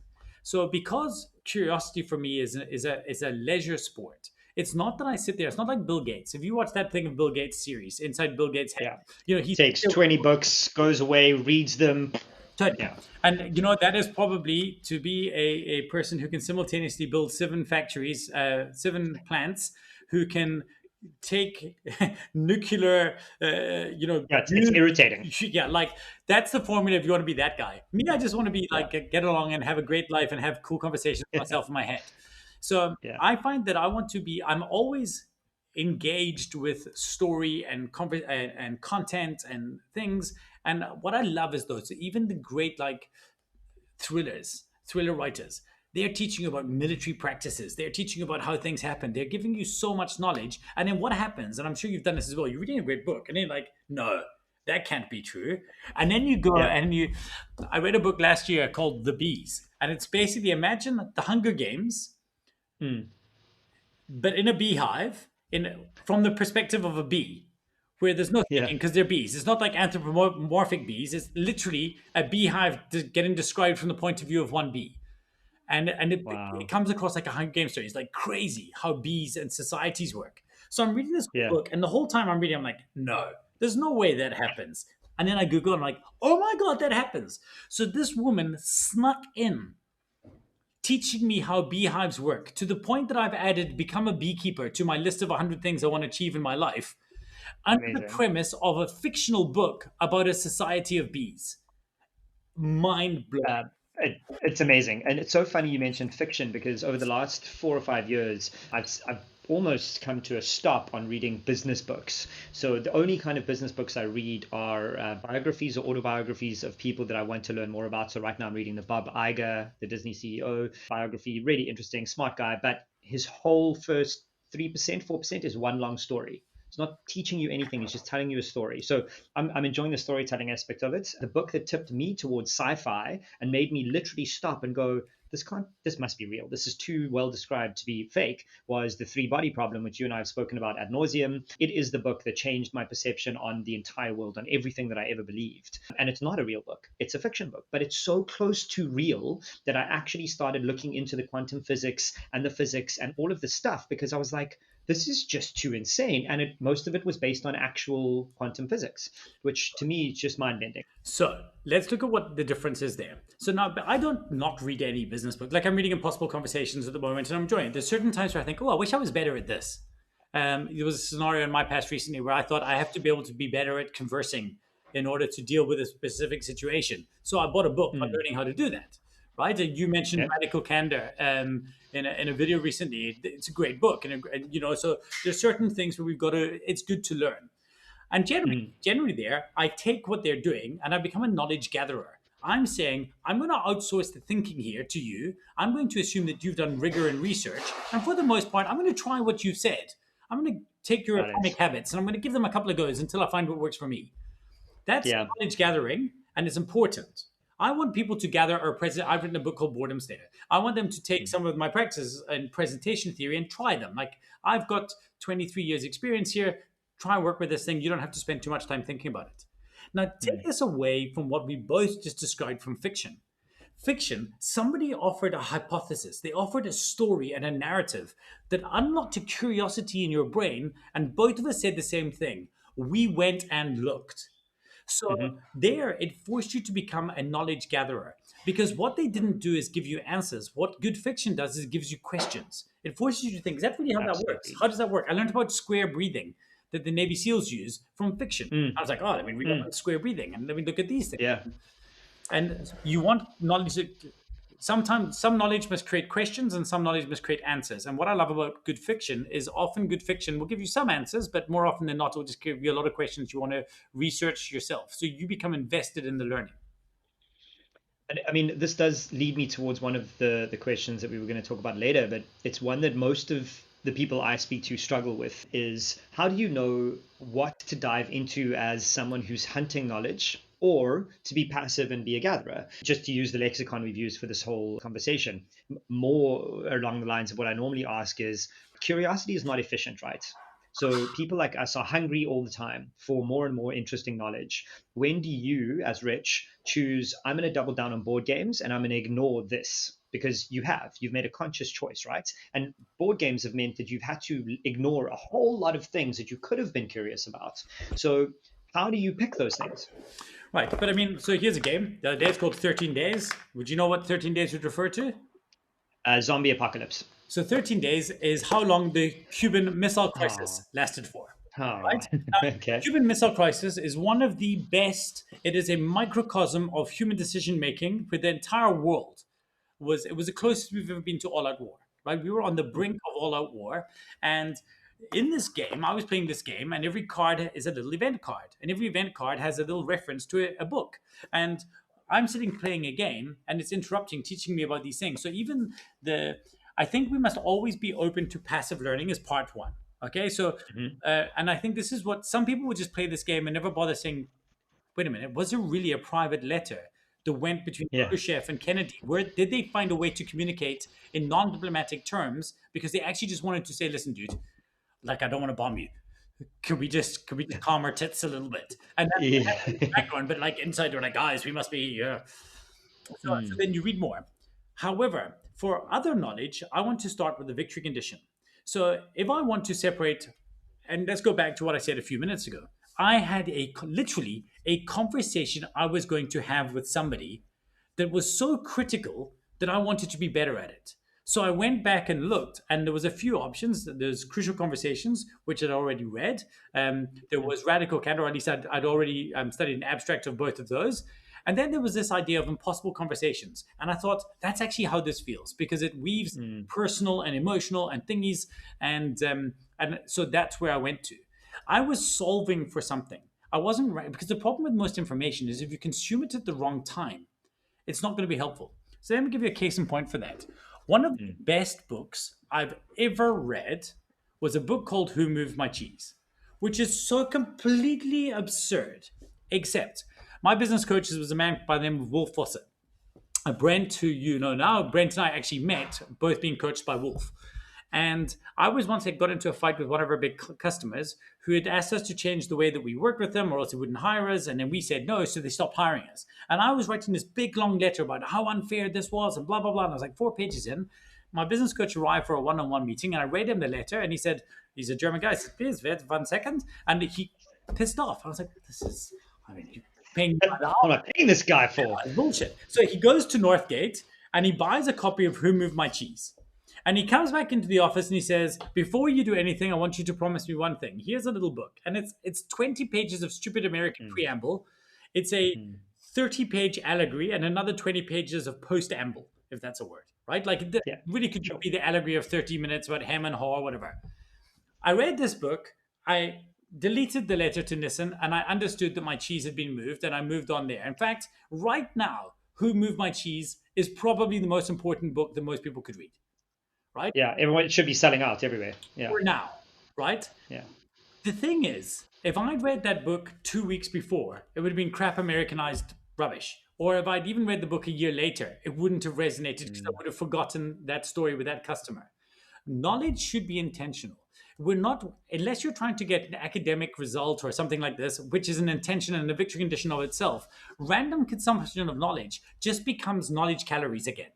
So because curiosity for me is a leisure sport, it's not that I sit there. It's not like Bill Gates. If you watch that thing of Bill Gates series, Inside Bill Gates' head, yeah. he's Takes 20 books, goes away, reads them. totally. Yeah. And that is probably to be a person who can simultaneously build 7 factories, 7 plants, who can take nuclear, Yeah, it's irritating. yeah, like that's the formula if you want to be that guy. Me, I just want to be Yeah. like get along and have a great life and have cool conversations with myself in my head. So Yeah. I find that I'm always engaged with story and content and things. And what I love is those, even the great like thriller writers, they're teaching you about military practices. They're teaching you about how things happen. They're giving you so much knowledge. And then what happens, and I'm sure you've done this as well, you're reading a great book and then you're like, no, that can't be true. And then you go Yeah. and I read a book last year called The Bees. And it's basically imagine the Hunger Games, Mm, but in a beehive, from the perspective of a bee, where there's no yeah. thinking because they're bees. It's not like anthropomorphic bees. It's literally a beehive getting described from the point of view of one bee. And it Wow. comes across like a Hunger Games story. It's like crazy how bees and societies work. So I'm reading this Yeah. book, and the whole time I'm reading, I'm like, no, there's no way that happens. And then I Google, I'm like, oh my God, that happens. So this woman snuck in teaching me how beehives work to the point that I've added become a beekeeper to my list of 100 things I want to achieve in my life under the Amazing. premise of a fictional book about a society of bees. Mind blowing. Uh, it's amazing, and it's so funny you mentioned fiction because over the last 4 or 5 years, I've almost come to a stop on reading business books. So the only kind of business books I read are biographies or autobiographies of people that I want to learn more about. So right now I'm reading the Bob Iger, the Disney CEO biography, really interesting, smart guy, but his whole first 3%, 4% is one long story. It's not teaching you anything, it's just telling you a story. So I'm enjoying the storytelling aspect of it. The book that tipped me towards sci-fi and made me literally stop and go, this must be real. This is too well described to be fake, was The Three Body Problem, which you and I have spoken about ad nauseum. It is the book that changed my perception on the entire world, on everything that I ever believed. And it's not a real book. It's a fiction book, but it's so close to real that I actually started looking into the quantum physics and the physics and all of the stuff, because I was like, this is just too insane. And most of it was based on actual quantum physics, which to me is just mind-bending. So let's look at what the difference is there. So now, I don't not read any business book. Like I'm reading Impossible Conversations at the moment, and I'm enjoying it. There's certain times where I think, oh, I wish I was better at this. There was a scenario in my past recently where I thought I have to be able to be better at conversing in order to deal with a specific situation. So I bought a book on learning how to do that. Right? And you mentioned Radical Candor in a video recently. It's a great book, and so there's certain things where we've got to. It's good to learn. And generally there, I take what they're doing and I become a knowledge gatherer. I'm saying, I'm going to outsource the thinking here to you. I'm going to assume that you've done rigor and research. And for the most part, I'm going to try what you've said. I'm going to take your atomic habits and I'm going to give them a couple of goes until I find what works for me. That's knowledge gathering, and it's important. I want people to gather I've written a book called Boredom Slayer. I want them to take some of my practices in presentation theory and try them. Like, I've got 23 years experience here. Try and work with this thing. You don't have to spend too much time thinking about it. Now, take us away from what we both just described from fiction. Fiction, somebody offered a hypothesis. They offered a story and a narrative that unlocked a curiosity in your brain, and both of us said the same thing. We went and looked. So there, it forced you to become a knowledge gatherer, because what they didn't do is give you answers. What good fiction does is it gives you questions. It forces you to think, is that really how that works? How does that work? I learned about square breathing that the Navy SEALs use from fiction. I was like, let me read about square breathing and let me look at these things. Yeah. And you want knowledge. Sometimes some knowledge must create questions and some knowledge must create answers. And what I love about good fiction is often good fiction will give you some answers, but more often than not, it will just give you a lot of questions you want to research yourself. So you become invested in the learning. And I mean, this does lead me towards one of the questions that we were going to talk about later, but it's one that most of the people I speak to struggle with is, how do you know what to dive into as someone who's hunting knowledge, or to be passive and be a gatherer? Just to use the lexicon we've used for this whole conversation, more along the lines of what I normally ask is, curiosity is not efficient, right? So people like us are hungry all the time for more and more interesting knowledge. When do you, as Rich, choose, I'm going to double down on board games and I'm going to ignore this? Because you've made a conscious choice, right? And board games have meant that you've had to ignore a whole lot of things that you could have been curious about. So how do you pick those things? Right. But I mean, so here's a game. The other day it's called 13 Days. Would you know what 13 Days would refer to? Zombie apocalypse. So 13 days is how long the Cuban Missile Crisis lasted for. Right? Okay. Cuban Missile Crisis is one of the best. It is a microcosm of human decision making for the entire world. It was the closest we've ever been to all-out war. Right? We were on the brink of all-out war, and in this game, I was playing this game, and every card is a little event card, and every event card has a little reference to a book. And I'm sitting playing a game, and it's interrupting, teaching me about these things. So I think we must always be open to passive learning as part one. Okay, so and I think this is what some people would just play this game and never bother saying, wait a minute, was there really a private letter that went between Khrushchev and Kennedy? Where did they find a way to communicate in non-diplomatic terms because they actually just wanted to say, listen, dude, like, I don't want to bomb you. Could we just calm our tits a little bit? And that's the background, but like inside they're like, guys, we must be. So then you read more. However, for other knowledge, I want to start with the victory condition. So if I want to separate, and let's go back to what I said a few minutes ago. I had literally a conversation I was going to have with somebody that was so critical that I wanted to be better at it. So I went back and looked, and there was a few options. There's Crucial Conversations, which I'd already read. There was Radical Candor, or at least I'd already studied an abstract of both of those. And then there was this idea of impossible conversations. And I thought, that's actually how this feels, because it weaves personal and emotional and thingies. And so that's where I went to. I was solving for something. I wasn't right, because the problem with most information is if you consume it at the wrong time, it's not going to be helpful. So let me give you a case in point for that. One of the best books I've ever read was a book called Who Moved My Cheese, which is so completely absurd, except my business coach was a man by the name of Wolf Fawcett. Brent, who you know now, Brent and I actually met, both being coached by Wolf. And I was once got into a fight with one of our big customers who had asked us to change the way that we worked with them, or else they wouldn't hire us. And then we said no, so they stopped hiring us. And I was writing this big long letter about how unfair this was and blah, blah, blah. And I was like 4 pages in. My business coach arrived for a one-on-one meeting, and I read him the letter, and he said, he's a German guy. I said, please wait 1 second. And he pissed off. I was like, this is, I mean, you're paying by the hour. What am I paying this guy for? Yeah, bullshit. So he goes to Northgate and he buys a copy of Who Moved My Cheese. And he comes back into the office and he says, before you do anything, I want you to promise me one thing. Here's a little book. And it's 20 pages of stupid American preamble. It's a 30-page allegory and another 20 pages of post-amble, if that's a word, right? Like it really could be the allegory of 30 minutes about hem and haw or whatever. I read this book. I deleted the letter to Nissan and I understood that my cheese had been moved and I moved on there. In fact, right now, Who Moved My Cheese is probably the most important book that most people could read. Right? Yeah, everyone should be selling out everywhere. Yeah. For now, right? Yeah. The thing is, if I'd read that book 2 weeks before, it would have been crap Americanized rubbish. Or if I'd even read the book a year later, it wouldn't have resonated because I would have forgotten that story with that customer. Knowledge should be intentional. We're not, unless you're trying to get an academic result or something like this, which is an intention and a victory condition of itself, random consumption of knowledge just becomes knowledge calories again.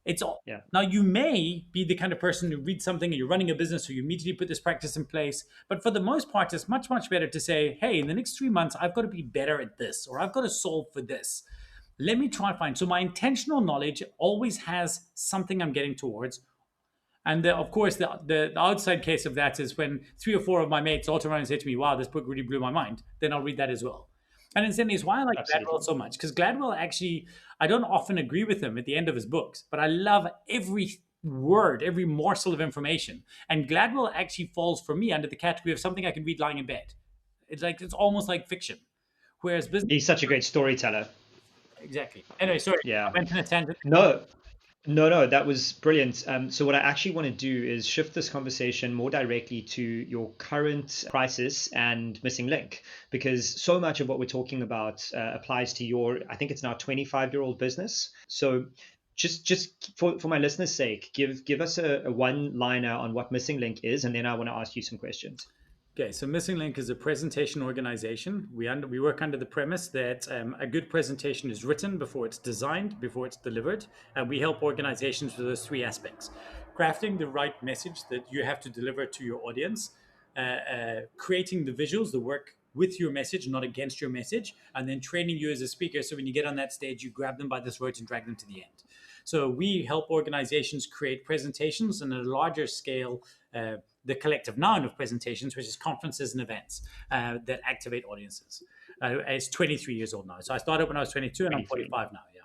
It's all. Yeah. Now, you may be the kind of person who reads something and you're running a business, so you immediately put this practice in place. But for the most part, it's much, much better to say, hey, in the next 3 months, I've got to be better at this, or I've got to solve for this. Let me try and find. So my intentional knowledge always has something I'm getting towards. And of course, the outside case of that is when 3 or 4 of my mates all turn around and say to me, wow, this book really blew my mind. Then I'll read that as well. And incidentally, it's why I like Gladwell so much, because Gladwell actually, I don't often agree with him at the end of his books, but I love every word, every morsel of information. And Gladwell actually falls for me under the category of something I can read lying in bed. It's almost like fiction. Whereas business, he's such a great storyteller. Exactly. Anyway, sorry. Yeah. I went on a tangent. No, that was brilliant. So what I actually want to do is shift this conversation more directly to your current crisis and missing link, because so much of what we're talking about applies to your, I think it's now 25-year-old business. So just for my listeners' sake, give us a one-liner on what missing link is, and then I want to ask you some questions. Okay, so Missing Link is a presentation organization. We work under the premise that a good presentation is written before it's designed, before it's delivered. And we help organizations with those 3 aspects. Crafting the right message that you have to deliver to your audience, creating the visuals, the work with your message, not against your message, and then training you as a speaker. So when you get on that stage, you grab them by the throat and drag them to the end. So we help organizations create presentations and at a larger scale, the collective noun of presentations, which is conferences and events that activate audiences. It's 23 years old now. So I started when I was 22 and I'm 45 now, yeah.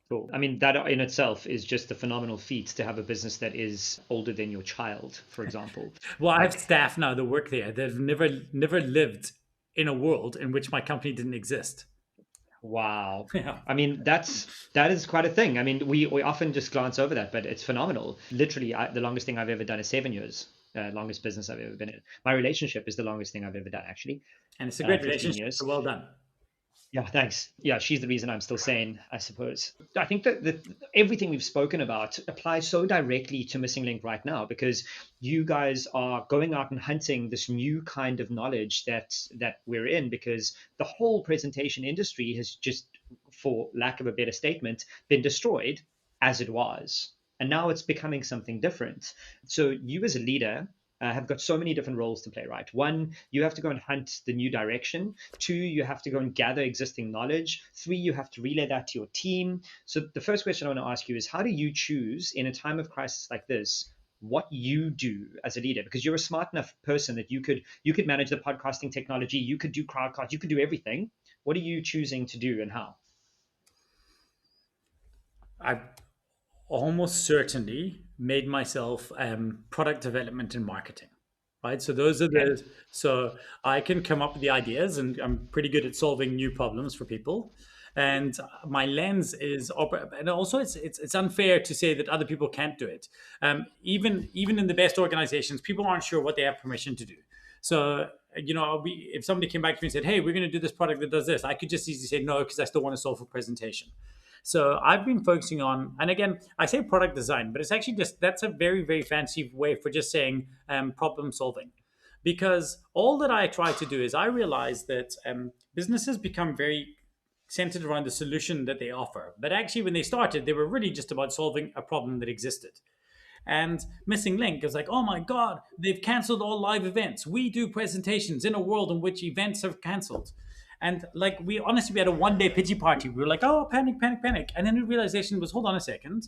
Cool. I mean, that in itself is just a phenomenal feat to have a business that is older than your child, for example. Well, I have staff now that work there that have never lived in a world in which my company didn't exist. Wow. Yeah. I mean, that is quite a thing. I mean, we often just glance over that, but it's phenomenal. Literally, the longest thing I've ever done is 7 years. Longest business I've ever been in. My relationship is the longest thing I've ever done, actually. And it's a great relationship. So well done. Yeah, thanks. Yeah, she's the reason I'm still sane, I suppose. I think that everything we've spoken about applies so directly to Missing Link right now, because you guys are going out and hunting this new kind of knowledge that we're in, because the whole presentation industry has just, for lack of a better statement, been destroyed as it was. And now it's becoming something different. So you as a leader have got so many different roles to play, right? 1, you have to go and hunt the new direction. 2, you have to go and gather existing knowledge. 3, you have to relay that to your team. So the first question I want to ask you is, how do you choose in a time of crisis like this what you do as a leader? Because you're a smart enough person that you could manage the podcasting technology, you could do crowdcast, you could do everything. What are you choosing to do and how? I almost certainly made myself product development and marketing, right? So those are Okay. so I can come up with the ideas, and I'm pretty good at solving new problems for people. And my lens is, and also it's unfair to say that other people can't do it. Even in the best organizations, people aren't sure what they have permission to do. So if somebody came back to me and said, "Hey, we're going to do this product that does this," I could just easily say no because I still want to solve a presentation. So I've been focusing on, and again, I say product design, but it's actually just that's a very, very fancy way for just saying problem solving. Because all that I try to do is I realize that businesses become very centered around the solution that they offer. But actually, when they started, they were really just about solving a problem that existed. And Missing Link is like, oh my God, they've canceled all live events. We do presentations in a world in which events have canceled. And like we had a 1 day pity party. We were like, oh, panic, panic, panic. And then the realization was, hold on a second.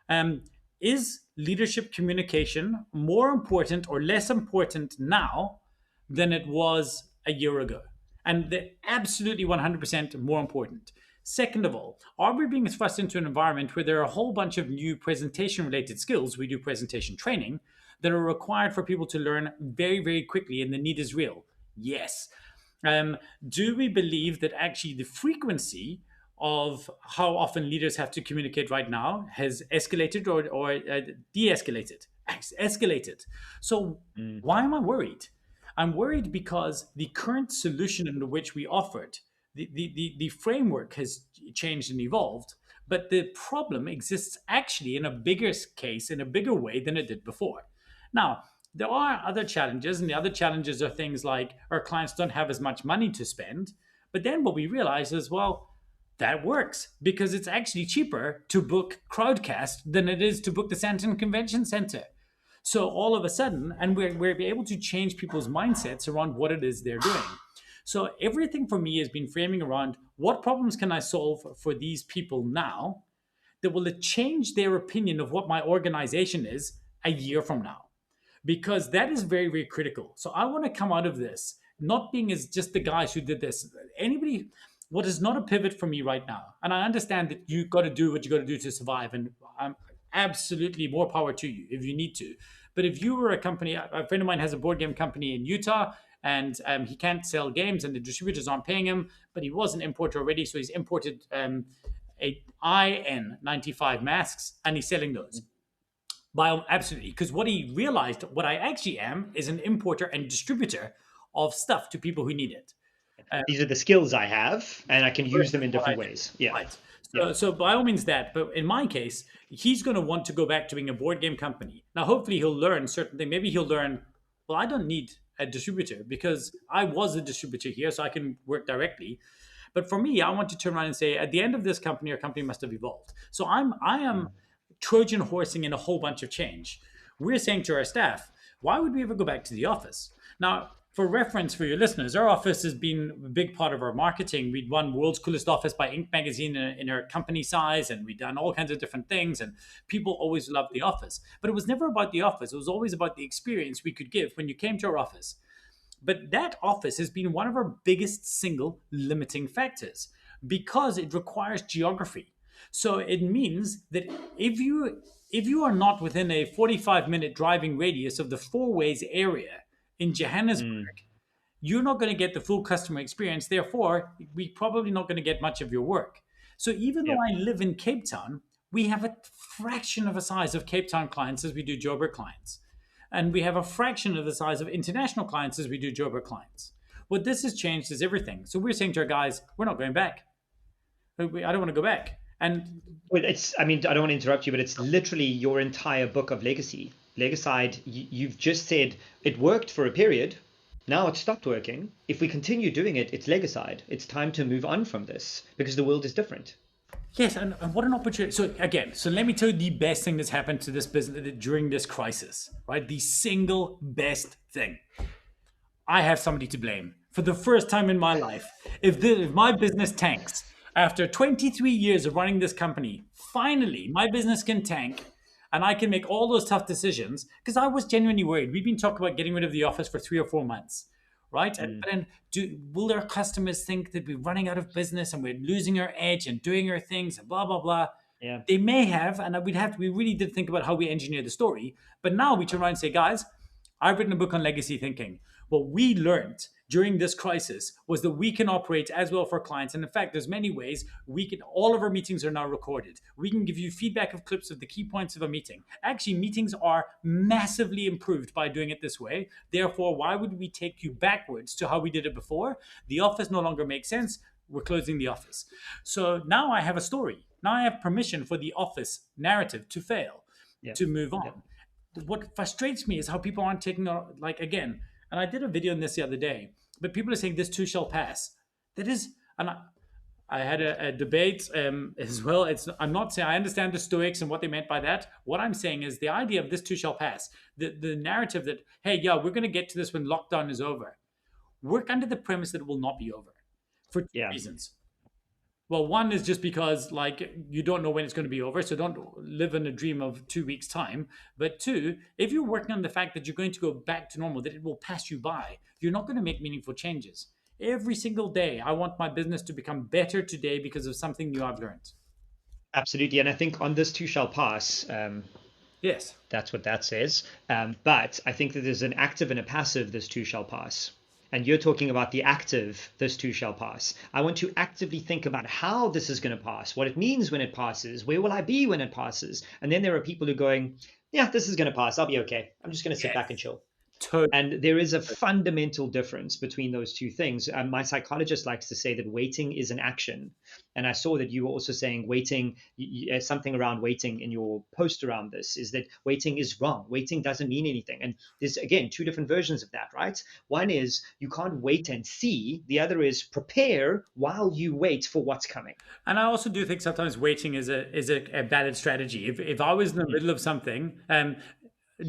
Um, is leadership communication more important or less important now than it was a year ago? And they're absolutely 100% more important. Second of all, are we being thrust into an environment where there are a whole bunch of new presentation related skills? We do presentation training that are required for people to learn very, very quickly, and the need is real. Yes. Do we believe that actually the frequency of how often leaders have to communicate right now has escalated or de-escalated? Escalated. So Mm. why am I worried? I'm worried because the current solution in which we offered, the framework has changed and evolved, but the problem exists actually in a bigger case, in a bigger way than it did before. Now, there are other challenges, and the other challenges are things like our clients don't have as much money to spend. But then what we realize is, well, that works because it's actually cheaper to book Crowdcast than it is to book the Santon Convention Center. So all of a sudden, and we're able to change people's mindsets around what it is they're doing. So everything for me has been framing around what problems can I solve for these people now that will change their opinion of what my organization is a year from now, because that is very, very critical. So I want to come out of this not being as just the guys who did this. Anybody, what is not a pivot for me right now, and I understand that you got to do what you got to do to survive, and I'm absolutely more power to you if you need to. But if you were a company, a friend of mine has a board game company in Utah, and he can't sell games, and the distributors aren't paying him, but he was an importer already, so he's imported a IN95 masks, and he's selling those. Absolutely, because what he realized, what I actually am, is an importer and distributor of stuff to people who need it. These are the skills I have, and I can use them in What I different do. ways. Yeah. Right. Yeah. So by all means that, but in my case, he's going to want to go back to being a board game company. Now, hopefully he'll learn certain things. Maybe he'll learn, well, I don't need a distributor because I was a distributor here, so I can work directly. But for me, I want to turn around and say, at the end of this company, our company must have evolved. So I am Mm. Trojan horsing in a whole bunch of change. We're saying to our staff, why would we ever go back to the office? Now, for reference for your listeners, our office has been a big part of our marketing. We'd won World's Coolest Office by Inc. magazine in our company size, and we'd done all kinds of different things, and people always loved the office. But it was never about the office. It was always about the experience we could give when you came to our office. But that office has been one of our biggest single limiting factors because it requires geography. So it means that if you are not within a 45-minute driving radius of the Four Ways area in Mm. Johannesburg, you're not going to get the full customer experience. Therefore, we're probably not going to get much of your work. So even though Yeah. I live in Cape Town, we have a fraction of the size of Cape Town clients as we do Joburg clients. And we have a fraction of the size of international clients as we do Joburg clients. What this has changed is everything. So we're saying to our guys, we're not going back. I don't want to go back. And Well, I mean, I don't want to interrupt you, but it's literally your entire book of legacy. Legacide, you've just said it worked for a period. Now it's stopped working. If we continue doing it, it's legacide. It's time to move on from this because the world is different. yes, and what an opportunity. So again, so let me tell you the best thing that's happened to this business during this crisis, right? The single best thing. I have somebody to blame for the first time in my life. If my business tanks after 23 years of running this company, finally my business can tank and I can make all those tough decisions because I was genuinely worried. We've been talking about getting rid of the office for 3 or 4 months, right? Mm. But then, will our customers think that we're running out of business and we're losing our edge and doing our things and blah blah blah? Yeah. They may have, and we really did think about how we engineer the story. But now we turn around and say, guys, I've written a book on legacy thinking. What we learned during this crisis was that we can operate as well for clients. And in fact, there's many ways we can, all of our meetings are now recorded. We can give you feedback of clips of the key points of a meeting. Actually, meetings are massively improved by doing it this way. Therefore, why would we take you backwards to how we did it before? The office no longer makes sense. We're closing the office. So now I have a story. Now I have permission for the office narrative to fail, Yeah. to move Yeah. on. What frustrates me is how people aren't taking, like, again, and I did a video on this the other day, but people are saying this too shall pass. That is, and I had a debate as well. I'm not saying I understand the Stoics and what they meant by that. What I'm saying is the idea of this too shall pass. The narrative that, hey, yeah, we're going to get to this when lockdown is over. Work under the premise that it will not be over for two Yeah. reasons. Well, one is just because, like, you don't know when it's going to be over, so don't live in a dream of 2 weeks' time. But two, if you're working on the fact that you're going to go back to normal, that it will pass you by, you're not going to make meaningful changes. Every single day, I want my business to become better today because of something new I've learned. Absolutely. And I think on this too shall pass, Yes. that's what that says. But I think that there's an active and a passive, this too shall pass. And you're talking about the active, this too shall pass. I want to actively think about how this is going to pass, what it means when it passes, where will I be when it passes? And then there are people who are going, yeah, this is going to pass. I'll be okay. I'm just going to sit back and chill. Totally. And there is a fundamental difference between those two things. My psychologist likes to say that waiting is an action. And I saw that you were also saying waiting, something around waiting in your post around this, is that waiting is wrong. Waiting doesn't mean anything. And there's, again, two different versions of that, right? One is you can't wait and see. The other is prepare while you wait for what's coming. And I also do think sometimes waiting is a valid strategy. If I was in the middle of something,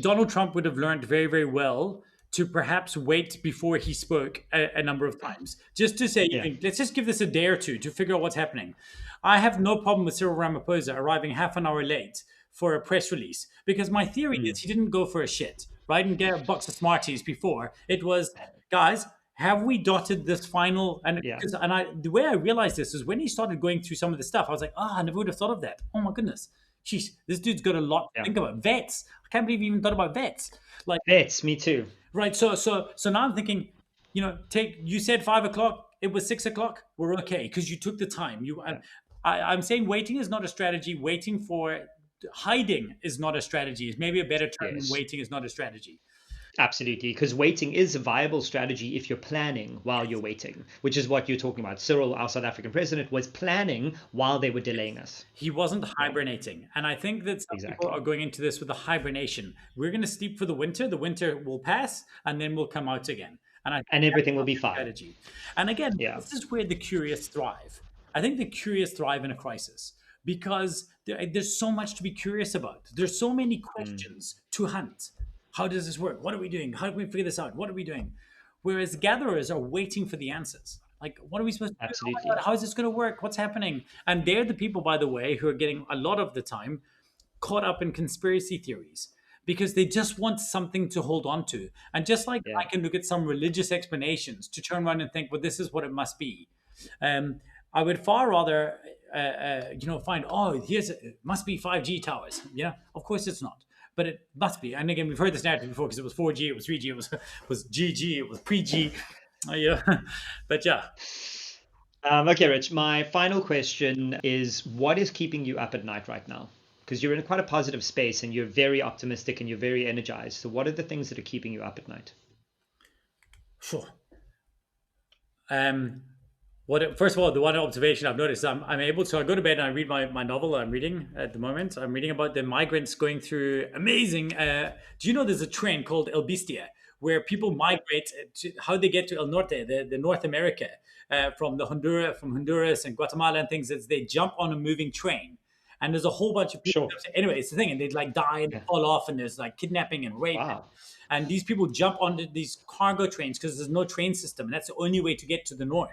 Donald Trump would have learned very, very well to perhaps wait before he spoke a number of times, just to say, Yeah. let's just give this a day or two to figure out what's happening. I have no problem with Cyril Ramaphosa arriving half an hour late for a press release, because my theory is he didn't go for a shit, right, and get a box of Smarties before. It was, guys, have we dotted this final? And Yeah. the way I realized this is when he started going through some of the stuff, I was like, I never would have thought of that. Oh my goodness. Jeez, this dude's got a lot to Yeah. think about. Vets. I can't believe he even thought about vets. Like, Vets, me too. right. So now I'm thinking, you said 5 o'clock, it was 6 o'clock. We're okay because you took the time. I'm saying waiting is not a strategy. Hiding is not a strategy. It's maybe a better term than Yes. waiting is not a strategy. Absolutely, because waiting is a viable strategy if you're planning while you're waiting, which is what you're talking about. Cyril, our South African president, was planning while they were delaying us. He wasn't hibernating. And I think that some people Exactly. are going into this with a hibernation. We're going to sleep for the winter will pass, and then we'll come out again. And everything will be fine. Strategy. And again, Yeah. this is where the curious thrive. I think the curious thrive in a crisis because there's so much to be curious about. There's so many questions to hunt. How does this work? What are we doing? How do we figure this out? What are we doing? Whereas gatherers are waiting for the answers. Like, what are we supposed to do? Oh Absolutely. my God, how is this going to work? What's happening? And they're the people, by the way, who are getting a lot of the time caught up in conspiracy theories because they just want something to hold on to. And just like Yeah. I can look at some religious explanations to turn around and think, well, this is what it must be. I would far rather, find, it must be 5G towers. Yeah, of course it's not. But it must be. And again, we've heard this narrative before because it was 4G, it was 3G, it was GG, it was pre-G. But yeah. Okay, Rich, my final question is, what is keeping you up at night right now? Because you're in quite a positive space and you're very optimistic and you're very energized. So what are the things that are keeping you up at night? Sure. First of all, the one observation I've noticed, I'm able to, I go to bed and I read my novel I'm reading at the moment. I'm reading about the migrants going through amazing. Do you know there's a train called El Bestia where people migrate to how they get to El Norte, the North America, from Honduras and Guatemala and things. They jump on a moving train. And there's a whole bunch of people. Sure. Anyway, it's the thing. And they like die and fall off and there's like kidnapping and rape. Wow. And these people jump onto these cargo trains because there's no train system. And that's the only way to get to the north.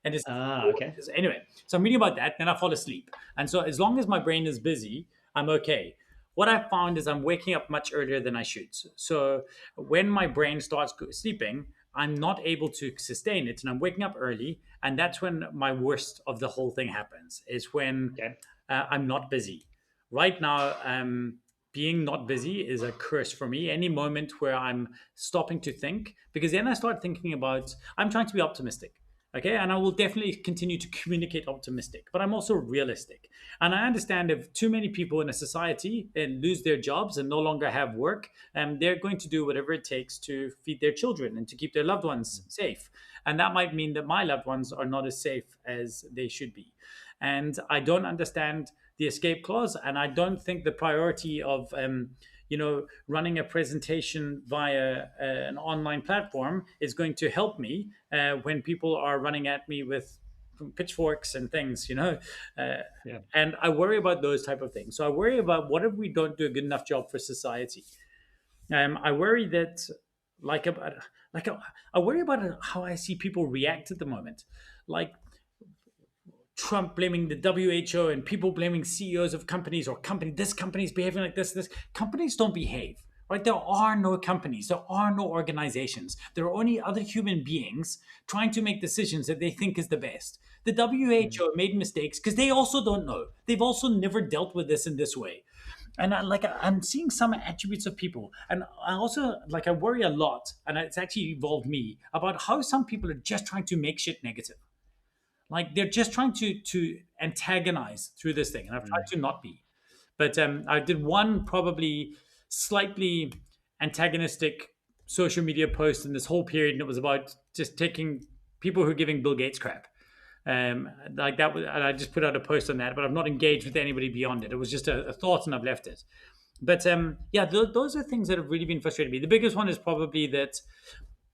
And it's Okay. anyway, so I'm reading about that, then I fall asleep. And so as long as my brain is busy, I'm okay. What I found is I'm waking up much earlier than I should. So when my brain starts sleeping, I'm not able to sustain it, and I'm waking up early, and that's when my worst of the whole thing happens. Is when Okay. I'm not busy. Right now, being not busy is a curse for me. Any moment where I'm stopping to think, because then I start thinking about, I'm trying to be optimistic. Okay. And I will definitely continue to communicate optimistic, but I'm also realistic. And I understand if too many people in a society lose their jobs and no longer have work, they're going to do whatever it takes to feed their children and to keep their loved ones safe. And that might mean that my loved ones are not as safe as they should be. And I don't understand the escape clause, and I don't think the priority of running a presentation via an online platform is going to help me when people are running at me with pitchforks and things. Yeah. And I worry about those type of things. So I worry about, what if we don't do a good enough job for society? I worry that, like about like I worry about how I see people react at the moment, like Trump blaming the WHO and people blaming CEOs of companies, or this company is behaving like this. This companies don't behave, right? There are no companies, there are no organizations. There are only other human beings trying to make decisions that they think is the best. The WHO made mistakes because they also don't know. They've also never dealt with this in this way. And I'm seeing some attributes of people, and I worry a lot, and it's actually evolved me about how some people are just trying to make shit negative. Like they're just trying to antagonize through this thing, and I've tried to not be. But I did one probably slightly antagonistic social media post in this whole period, and it was about just taking people who are giving Bill Gates crap. Like that was, and I just put out a post on that, but I've not engaged with anybody beyond it. It was just a thought, and I've left it. But those are things that have really been frustrating me. The biggest one is probably that.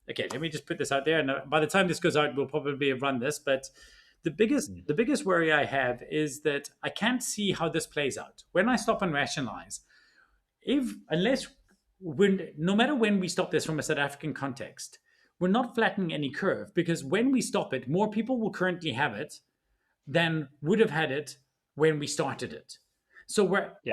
Okay, let me just put this out there, and by the time this goes out, we'll probably have run this. But the biggest worry I have is that I can't see how this plays out. When I stop and rationalize, no matter when we stop this from a South African context, we're not flattening any curve, because when we stop it, more people will currently have it than would have had it when we started it. So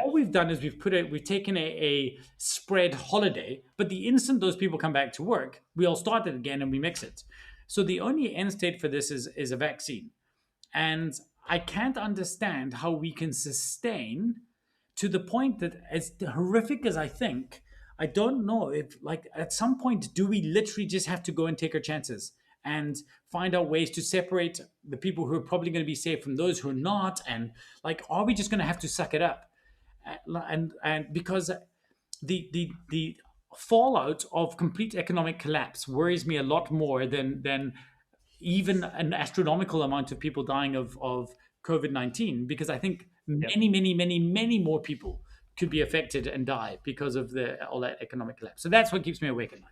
all we've done is we've taken a spread holiday, but the instant those people come back to work, we all start it again and we mix it. So the only end state for this is a vaccine. And I can't understand how we can sustain, to the point that, as horrific as I think, I don't know if, like, at some point, do we literally just have to go and take our chances and find out ways to separate the people who are probably going to be safe from those who are not? And like, are we just going to have to suck it up? And because the fallout of complete economic collapse worries me a lot more than even an astronomical amount of people dying of COVID-19, because I think many more people could be affected and die because of all that economic collapse. So that's what keeps me awake at night.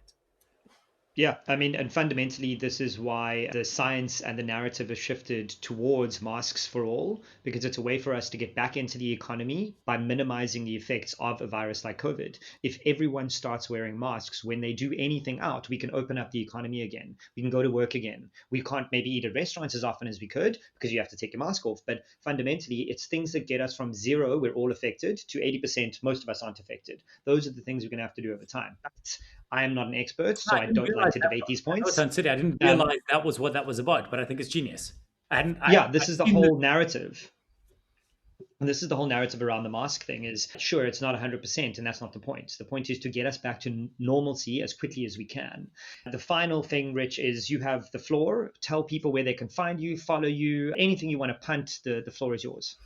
Yeah, I mean, and fundamentally, this is why the science and the narrative has shifted towards masks for all, because it's a way for us to get back into the economy by minimizing the effects of a virus like COVID. If everyone starts wearing masks when they do anything out, we can open up the economy again. We can go to work again. We can't maybe eat at restaurants as often as we could because you have to take your mask off. But fundamentally, it's things that get us from 0, we're all affected, to 80%, most of us aren't affected. Those are the things we're going to have to do over time. But I am not an expert, so I don't like to debate these points. I didn't realize that was what that was about, but I think it's genius. This is the whole narrative. And this is the whole narrative around the mask thing is, sure, it's not 100%, and that's not the point. The point is to get us back to normalcy as quickly as we can. The final thing, Rich, is you have the floor. Tell people where they can find you, follow you, anything you want to punt, the floor is yours.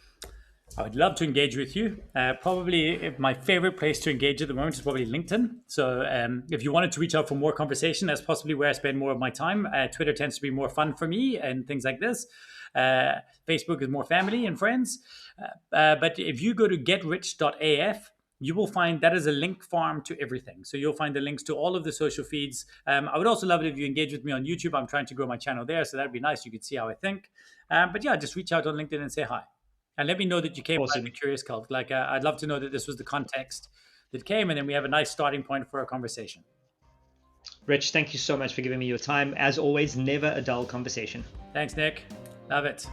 I would love to engage with you. Probably my favorite place to engage at the moment is probably LinkedIn. So if you wanted to reach out for more conversation, that's possibly where I spend more of my time. Twitter tends to be more fun for me and things like this. Facebook is more family and friends. But if you go to getrich.af, you will find that is a link farm to everything. So you'll find the links to all of the social feeds. I would also love it if you engage with me on YouTube. I'm trying to grow my channel there, so that'd be nice. You could see how I think. But yeah, just reach out on LinkedIn and say hi. And let me know that you came by the Curious Cult. Like, I'd love to know that this was the context that came, and then we have a nice starting point for a conversation. Rich, thank you so much for giving me your time. As always, never a dull conversation. Thanks, Nick. Love it.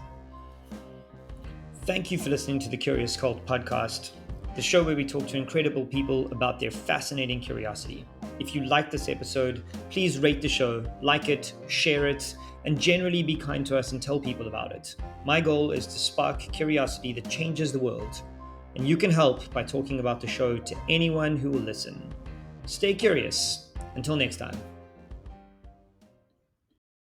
Thank you for listening to the Curious Cult podcast. the show where we talk to incredible people about their fascinating curiosity. If you like this episode, please rate the show, like it, share it, and generally be kind to us and tell people about it. My goal is to spark curiosity that changes the world, and you can help by talking about the show to anyone who will listen. Stay curious. Until next time.